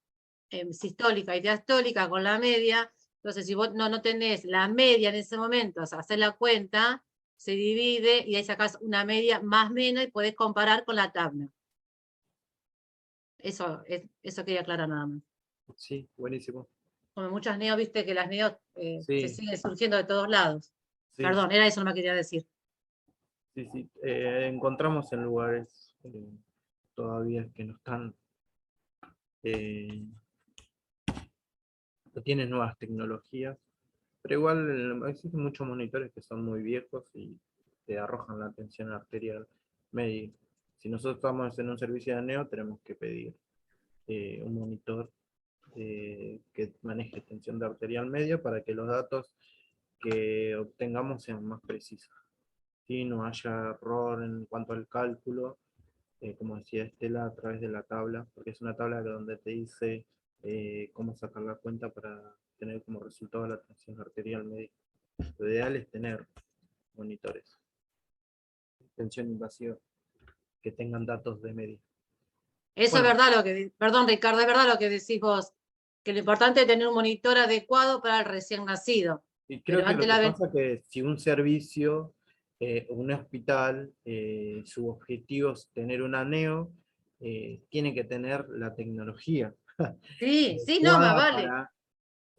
sistólica y diastólica con la media. Entonces, si vos no tenés la media en ese momento, o sea, haces la cuenta, se divide y ahí sacás una media más o menos y podés comparar con la tabla. Eso quería aclarar nada más. Sí, buenísimo. Como muchas neos, viste que las neos Sí. se siguen surgiendo de todos lados. Sí. Perdón, era eso lo que quería decir. Sí, sí. Encontramos en lugares todavía que no están, no tienen nuevas tecnologías, pero igual existen muchos monitores que son muy viejos y te arrojan la tensión arterial media. Si nosotros estamos en un servicio de neo, tenemos que pedir un monitor que maneje tensión arterial media para que los datos que obtengamos sean más precisos. ¿Sí? No haya error en cuanto al cálculo, como decía Estela, a través de la tabla, porque es una tabla donde te dice cómo sacar la cuenta para tener como resultado la tensión arterial media. Lo ideal es tener monitores, tensión invasiva, que tengan datos de media. Eso Bueno. es verdad perdón Ricardo, es verdad lo que decís vos, que lo importante es tener un monitor adecuado para el recién nacido. Y creo Pero que lo antes que pasa es que si un servicio, un hospital, su objetivo es tener una neo, tiene que tener la tecnología Sí, sí, no, más adecuada vale. para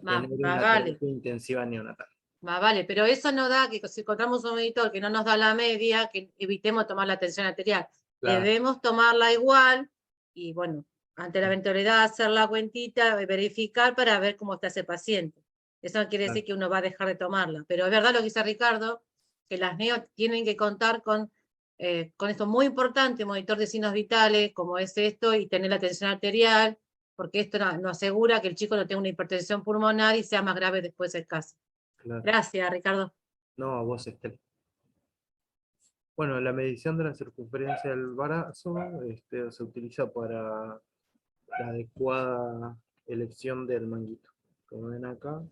Más tener una vale. terapia intensiva neonatal. Más vale, pero eso no da que si encontramos un monitor que no nos da la media, que evitemos tomar la tensión arterial. Claro. Debemos tomarla igual y bueno, ante la eventualidad hacer la cuentita, verificar para ver cómo está ese paciente. Eso no quiere Claro. decir que uno va a dejar de tomarla. Pero es verdad lo que dice Ricardo, que las NEO tienen que contar con esto muy importante, monitor de signos vitales, como es esto, y tener la tensión arterial, porque esto nos asegura que el chico no tenga una hipertensión pulmonar y sea más grave después el caso. Claro. Gracias, Ricardo. No, a vos, Estel. Bueno, la medición de la circunferencia del brazo se utiliza para la adecuada elección del manguito. Como ven acá.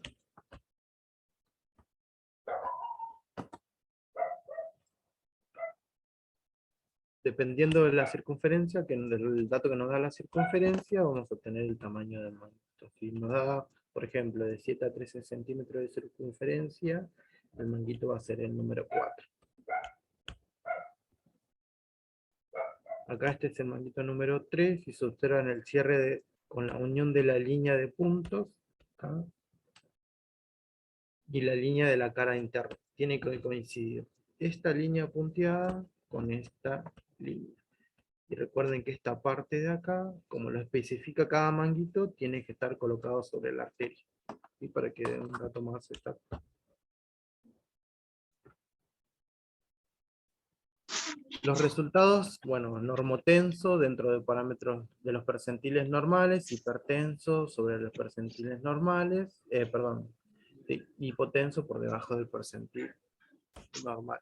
Dependiendo de la circunferencia, que el dato que nos da la circunferencia, vamos a obtener el tamaño del manguito. Si nos da, por ejemplo, de 7 a 13 centímetros de circunferencia, el manguito va a ser el número 4. Acá este es el manguito número 3, y se observa en el cierre con la unión de la línea de puntos, acá, y la línea de la cara interna. Tiene que coincidir esta línea punteada con esta línea. Y recuerden que esta parte de acá, como lo especifica cada manguito, tiene que estar colocado sobre la arteria. Y para que dé un dato más exacto. Los resultados, bueno, normotenso dentro de parámetros de los percentiles normales, hipertenso sobre los percentiles normales, sí, hipotenso por debajo del percentil normal.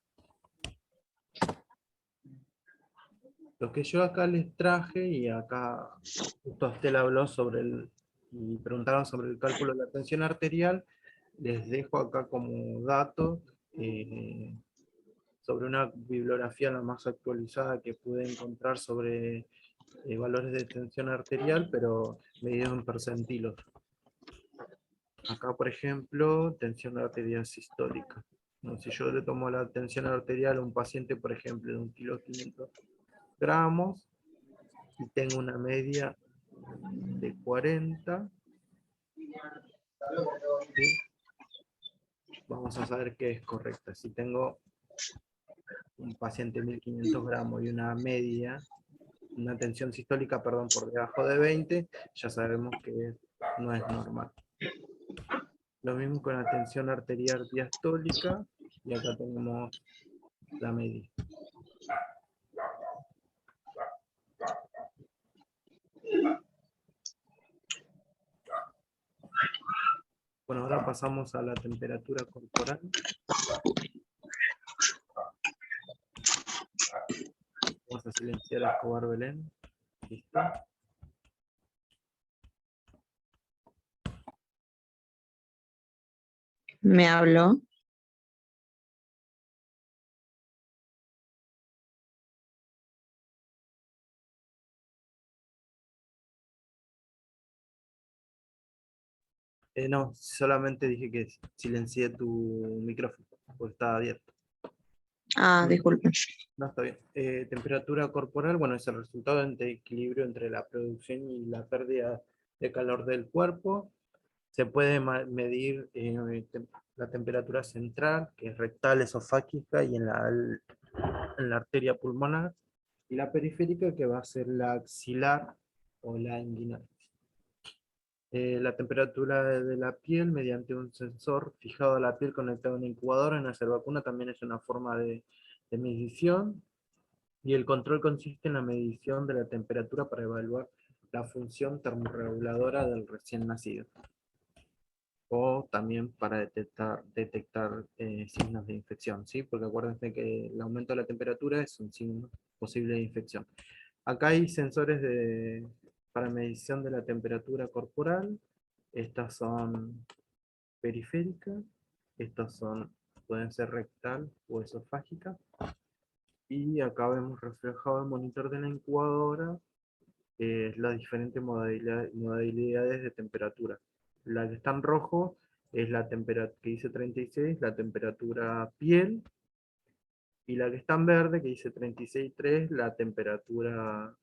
Lo que yo acá les traje, y acá justo Estela habló sobre y preguntaron sobre el cálculo de la tensión arterial, les dejo acá como dato sobre una bibliografía la más actualizada que pude encontrar sobre valores de tensión arterial, pero medidos en percentilos. Acá, por ejemplo, tensión arterial sistólica. ¿No? Si yo le tomo la tensión arterial a un paciente, por ejemplo, de 1,5 kg, y tengo una media de 40, ¿sí? Vamos a saber que es correcta. Si tengo un paciente de 1.500 gramos y una media, una tensión sistólica, perdón, por debajo de 20, ya sabemos que no es normal. Lo mismo con la tensión arterial diastólica, y acá tenemos la media. Bueno, ahora pasamos a la temperatura corporal. Vamos a silenciar a Escobar Belén. Listo. Me habló. No, solamente dije que silencié tu micrófono, porque estaba abierto. Ah, disculpe. No, está bien. Temperatura corporal, bueno, es el resultado de equilibrio entre la producción y la pérdida de calor del cuerpo. Se puede medir la temperatura central, que es rectal, esofágica, y en la arteria pulmonar, y la periférica, que va a ser la axilar o la inguinal. La temperatura de la piel mediante un sensor fijado a la piel conectado a una incubadora en hacer vacuna también es una forma de medición, y el control consiste en la medición de la temperatura para evaluar la función termorreguladora del recién nacido, o también para detectar signos de infección, ¿sí? Porque acuérdense que el aumento de la temperatura es un signo posible de infección. Acá hay sensores para medición de la temperatura corporal. Estas son periféricas, estas pueden ser rectal o esofágica. Y acá vemos reflejado el monitor de la incubadora las diferentes modalidades de temperatura. La que está en rojo es la temperatura que dice 36, la temperatura piel, y la que está en verde, que dice 36,3, la temperatura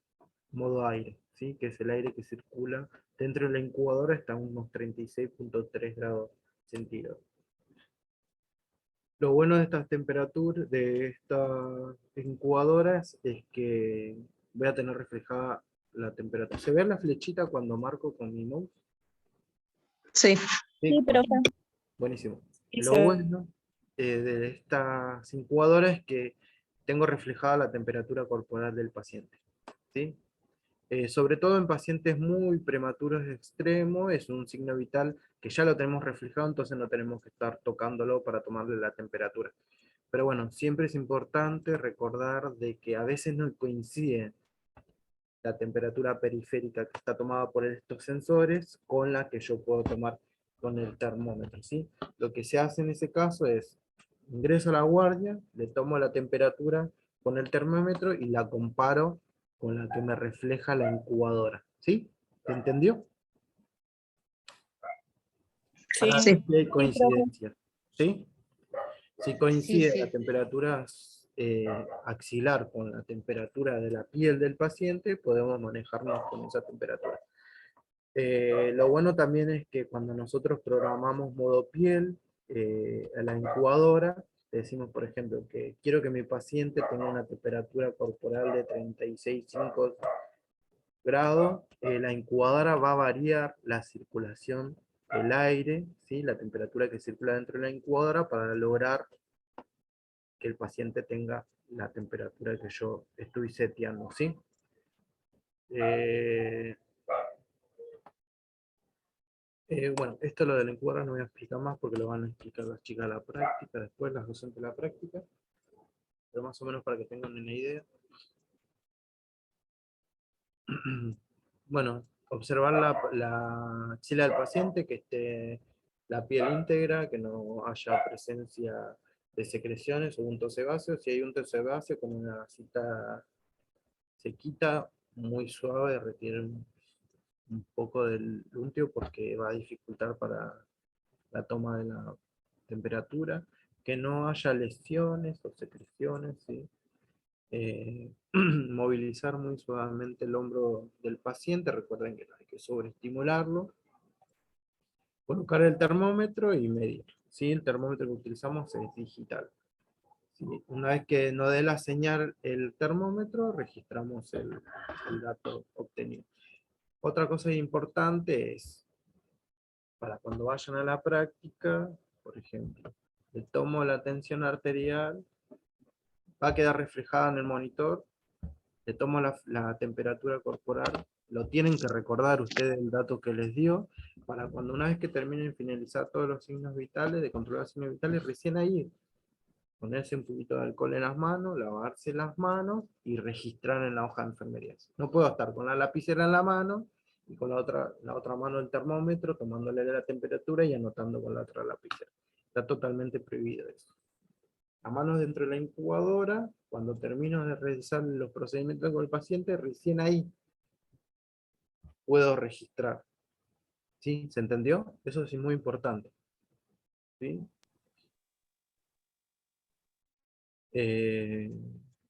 modo aire, ¿sí? Que es el aire que circula dentro de la incubadora, está a unos 36,3 grados centígrados. Lo bueno de estas temperaturas, de estas incubadoras, es que voy a tener reflejada la temperatura. ¿Se ve la flechita cuando marco con mi mouse? Sí. Sí, profe. Buenísimo. Sí, Lo se ve. bueno de estas incubadoras es que tengo reflejada la temperatura corporal del paciente, ¿sí? Sobre todo en pacientes muy prematuros de extremo, es un signo vital que ya lo tenemos reflejado, entonces no tenemos que estar tocándolo para tomarle la temperatura. Pero bueno, siempre es importante recordar de que a veces no coincide la temperatura periférica que está tomada por estos sensores con la que yo puedo tomar con el termómetro, ¿sí? Lo que se hace en ese caso es, ingreso a la guardia, le tomo la temperatura con el termómetro y la comparo con la que me refleja la incubadora, ¿sí? ¿Se entendió? Sí. Para Sí. ver si hay coincidencia, ¿sí? Si coincide Sí, la sí. temperatura axilar con la temperatura de la piel del paciente, podemos manejarnos con esa temperatura. Lo bueno también es que cuando nosotros programamos modo piel a la incubadora, le decimos, por ejemplo, que quiero que mi paciente tenga una temperatura corporal de 36,5 grados, la incubadora va a variar la circulación del aire, ¿sí? La temperatura que circula dentro de la incubadora para lograr que el paciente tenga la temperatura que yo estoy seteando, ¿sí? Bueno, esto lo de la incubadora no voy a explicar más porque lo van a explicar las chicas a la práctica, después las docentes a la práctica, pero más o menos para que tengan una idea. Bueno, observar la axila del paciente, que esté la piel íntegra, que no haya presencia de secreciones o unto sebáceo. Si hay unto sebáceo, con una cita sequita, muy suave, retirar un poco del únteo porque va a dificultar para la toma de la temperatura, que no haya lesiones o secreciones, ¿sí? Movilizar muy suavemente el hombro del paciente, recuerden que no hay que sobreestimularlo, colocar el termómetro y medir, ¿sí? El termómetro que utilizamos es digital, ¿sí? Una vez que nos dé la señal el termómetro, registramos el dato obtenido. Otra cosa importante es, para cuando vayan a la práctica, por ejemplo, le tomo la tensión arterial, va a quedar reflejada en el monitor, le tomo la temperatura corporal, lo tienen que recordar ustedes el dato que les dio, para cuando una vez que terminen finalizar todos los signos vitales, de controlar los signos vitales, recién ahí ponerse un poquito de alcohol en las manos, lavarse las manos y registrar en la hoja de enfermería. No puedo estar con la lapicera en la mano y con la otra mano el termómetro, tomándole la temperatura y anotando con la otra lapicera. Está totalmente prohibido eso. A manos dentro de la incubadora, cuando termino de realizar los procedimientos con el paciente, recién ahí puedo registrar. ¿Sí? ¿Se entendió? Eso es muy importante. ¿Sí?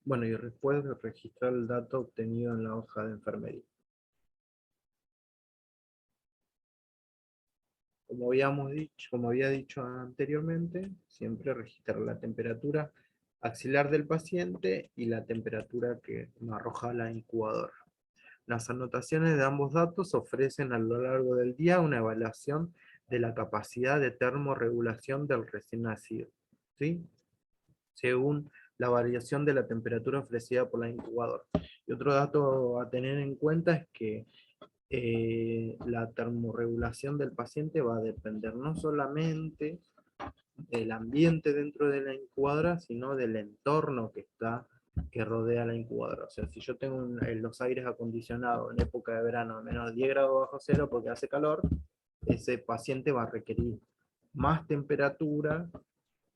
Bueno, y después de registrar el dato obtenido en la hoja de enfermería. Como había dicho anteriormente, siempre registrar la temperatura axilar del paciente y la temperatura que me arroja la incubadora. Las anotaciones de ambos datos ofrecen a lo largo del día una evaluación de la capacidad de termorregulación del recién nacido, ¿sí? Según la variación de la temperatura ofrecida por la incubadora. Y otro dato a tener en cuenta es que la termorregulación del paciente va a depender no solamente del ambiente dentro de la incubadora, sino del entorno que rodea la incubadora. O sea, si yo tengo los aires acondicionados en época de verano a menos 10 grados bajo cero porque hace calor, ese paciente va a requerir más temperatura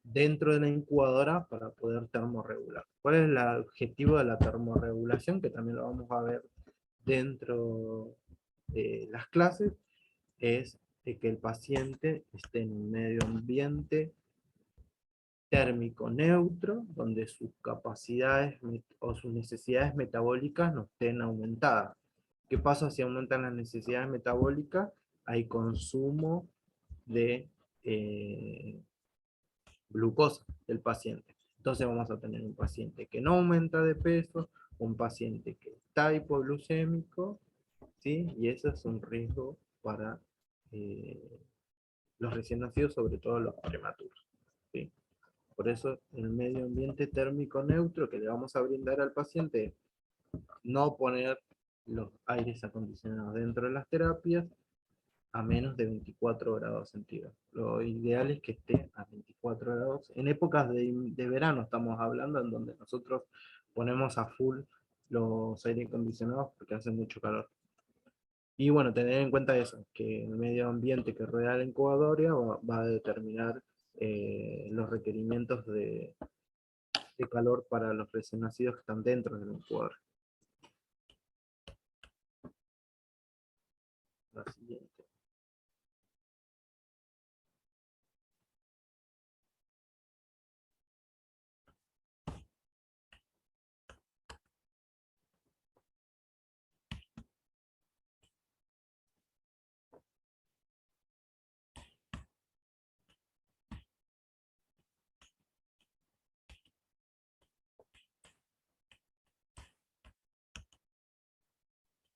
dentro de la incubadora para poder termorregular. ¿Cuál es el objetivo de la termorregulación? Que también lo vamos a ver dentro de las clases, es que el paciente esté en un medio ambiente térmico neutro, donde sus capacidades o sus necesidades metabólicas no estén aumentadas. ¿Qué pasa si aumentan las necesidades metabólicas? Hay consumo de glucosa del paciente. Entonces vamos a tener un paciente que no aumenta de peso, un paciente que está hipoglucémico, ¿sí? Y eso es un riesgo para los recién nacidos, sobre todo los prematuros, ¿sí? Por eso el medio ambiente térmico neutro que le vamos a brindar al paciente, no poner los aires acondicionados dentro de las terapias a menos de 24 grados centígrados. Lo ideal es que esté a 24 grados. En épocas de verano estamos hablando, en donde nosotros ponemos a full los aires acondicionados porque hace mucho calor. Y bueno, tener en cuenta eso, que el medio ambiente que rodea la incubadora va a determinar los requerimientos de calor para los recién nacidos que están dentro del incubador. La siguiente.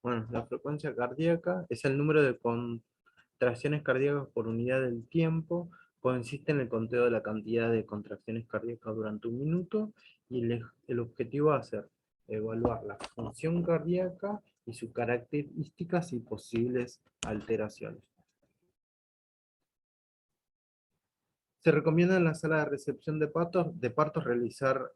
Bueno, la frecuencia cardíaca es el número de contracciones cardíacas por unidad del tiempo. Consiste en el conteo de la cantidad de contracciones cardíacas durante un minuto, y el objetivo va a ser evaluar la función cardíaca y sus características y posibles alteraciones. Se recomienda en la sala de recepción de partos realizar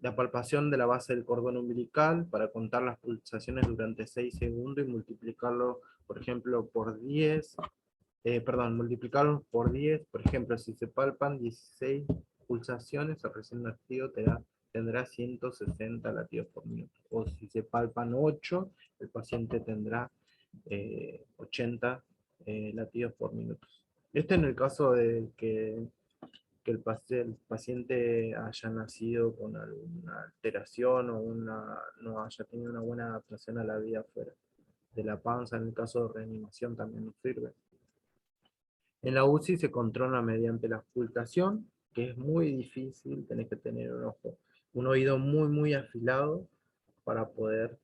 la palpación de la base del cordón umbilical para contar las pulsaciones durante 6 segundos y multiplicarlo, por ejemplo, por 10. Multiplicarlo por 10, por ejemplo, si se palpan 16 pulsaciones, el recién nacido tendrá 160 latidos por minuto. O si se palpan 8, el paciente tendrá 80 latidos por minuto. Este en el caso de que el paciente haya nacido con alguna alteración o no haya tenido una buena adaptación a la vida fuera de la panza. En el caso de reanimación también nos sirve. En la UCI se controla mediante la auscultación, que es muy difícil, tenés que tener un oído muy afilado para poder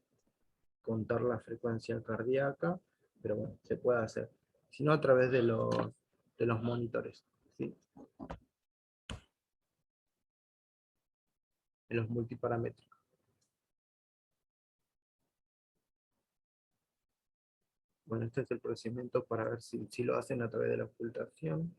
contar la frecuencia cardíaca, pero bueno, se puede hacer. Si no, a través de los monitores, ¿sí? De los multiparamétricos. Bueno, este es el procedimiento para ver si lo hacen a través de la auscultación.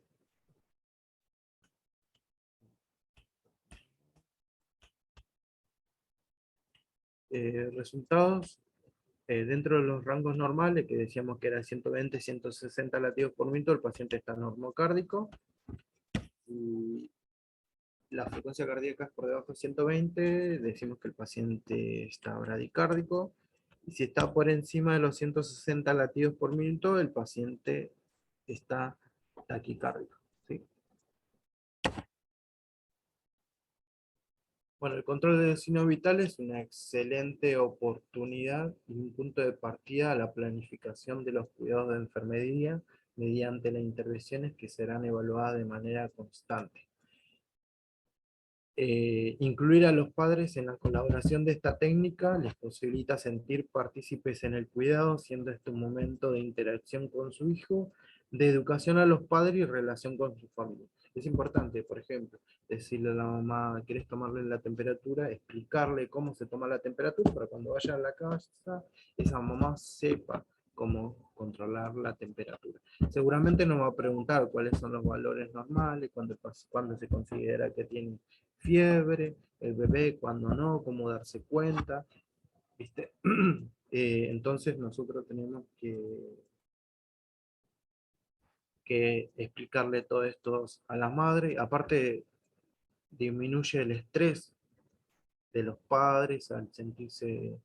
Resultados. Dentro de los rangos normales, que decíamos que era 120, 160 latidos por minuto, el paciente está normocárdico. Y la frecuencia cardíaca es por debajo de 120, decimos que el paciente está bradicárdico. Y si está por encima de los 160 latidos por minuto, el paciente está taquicárdico, ¿sí? Bueno, el control de signos vitales es una excelente oportunidad y un punto de partida a la planificación de los cuidados de enfermería mediante las intervenciones que serán evaluadas de manera constante. Incluir a los padres en la colaboración de esta técnica les posibilita sentir partícipes en el cuidado, siendo este un momento de interacción con su hijo, de educación a los padres y relación con su familia. Es importante, por ejemplo, decirle a la mamá, ¿quieres tomarle la temperatura? Explicarle cómo se toma la temperatura para cuando vaya a la casa, esa mamá sepa cómo controlar la temperatura. Seguramente nos va a preguntar cuáles son los valores normales, cuando se considera que tiene fiebre, el bebé, cuando no, cómo darse cuenta, ¿viste? Entonces nosotros tenemos que explicarle todo esto a la madre. Aparte, disminuye el estrés de los padres al sentirse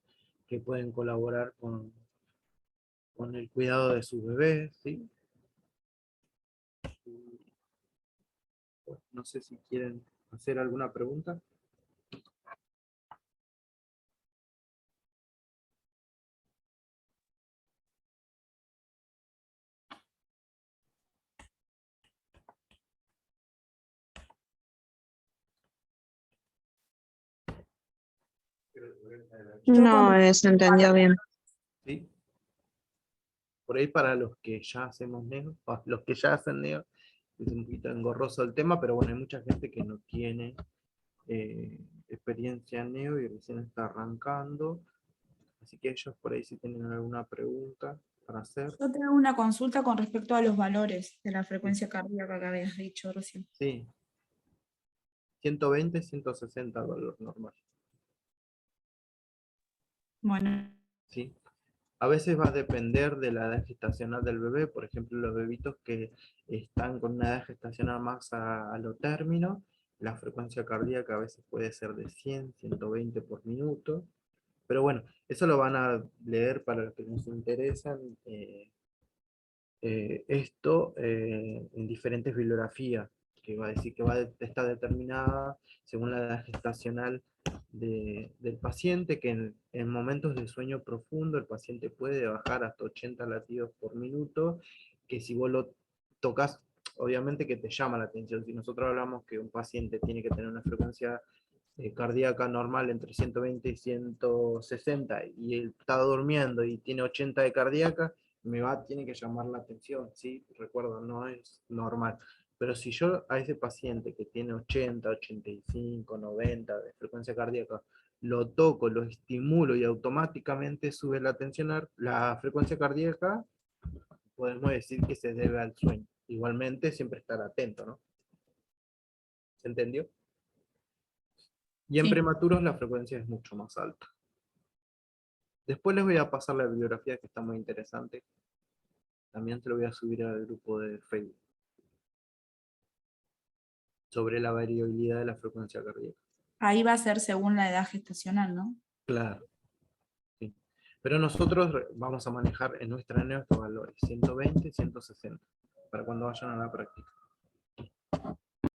que pueden colaborar con el cuidado de sus bebés, ¿sí? Bueno, no sé si quieren hacer alguna pregunta. No, se entendió bien. ¿Sí? Por ahí para los que ya hacemos neo, o los que ya hacen neo, es un poquito engorroso el tema, pero bueno, hay mucha gente que no tiene experiencia en neo y recién está arrancando. Así que ellos por ahí si tienen alguna pregunta para hacer. Yo tengo una consulta con respecto a los valores de la frecuencia cardíaca que habías dicho recién. Sí. 120, 160 el valor normal. Bueno, ¿Sí? A veces va a depender de la edad gestacional del bebé. Por ejemplo, los bebitos que están con una edad gestacional más a lo término, la frecuencia cardíaca a veces puede ser de 100, 120 por minuto. Pero bueno, eso lo van a leer para los que nos interesan. Esto en diferentes bibliografías, que va a decir que está determinada según la edad gestacional del paciente, que en momentos de sueño profundo el paciente puede bajar hasta 80 latidos por minuto, que si vos lo tocas, obviamente que te llama la atención. Si nosotros hablamos que un paciente tiene que tener una frecuencia cardíaca normal entre 120 y 160 y él está durmiendo y tiene 80 de cardíaca, tiene que llamar la atención, ¿sí? Recuerdo, no es normal. Pero si yo a ese paciente que tiene 80, 85, 90 de frecuencia cardíaca, lo toco, lo estimulo y automáticamente sube la frecuencia cardíaca, podemos decir que se debe al sueño. Igualmente, siempre estar atento, ¿no? ¿Se entendió? Y en Sí. prematuros la frecuencia es mucho más alta. Después les voy a pasar la bibliografía que está muy interesante. También te lo voy a subir al grupo de Facebook. Sobre la variabilidad de la frecuencia cardíaca. Ahí va a ser según la edad gestacional, ¿no? Claro. Sí. Pero nosotros vamos a manejar en nuestra neo estos valores, 120, 160, para cuando vayan a la práctica.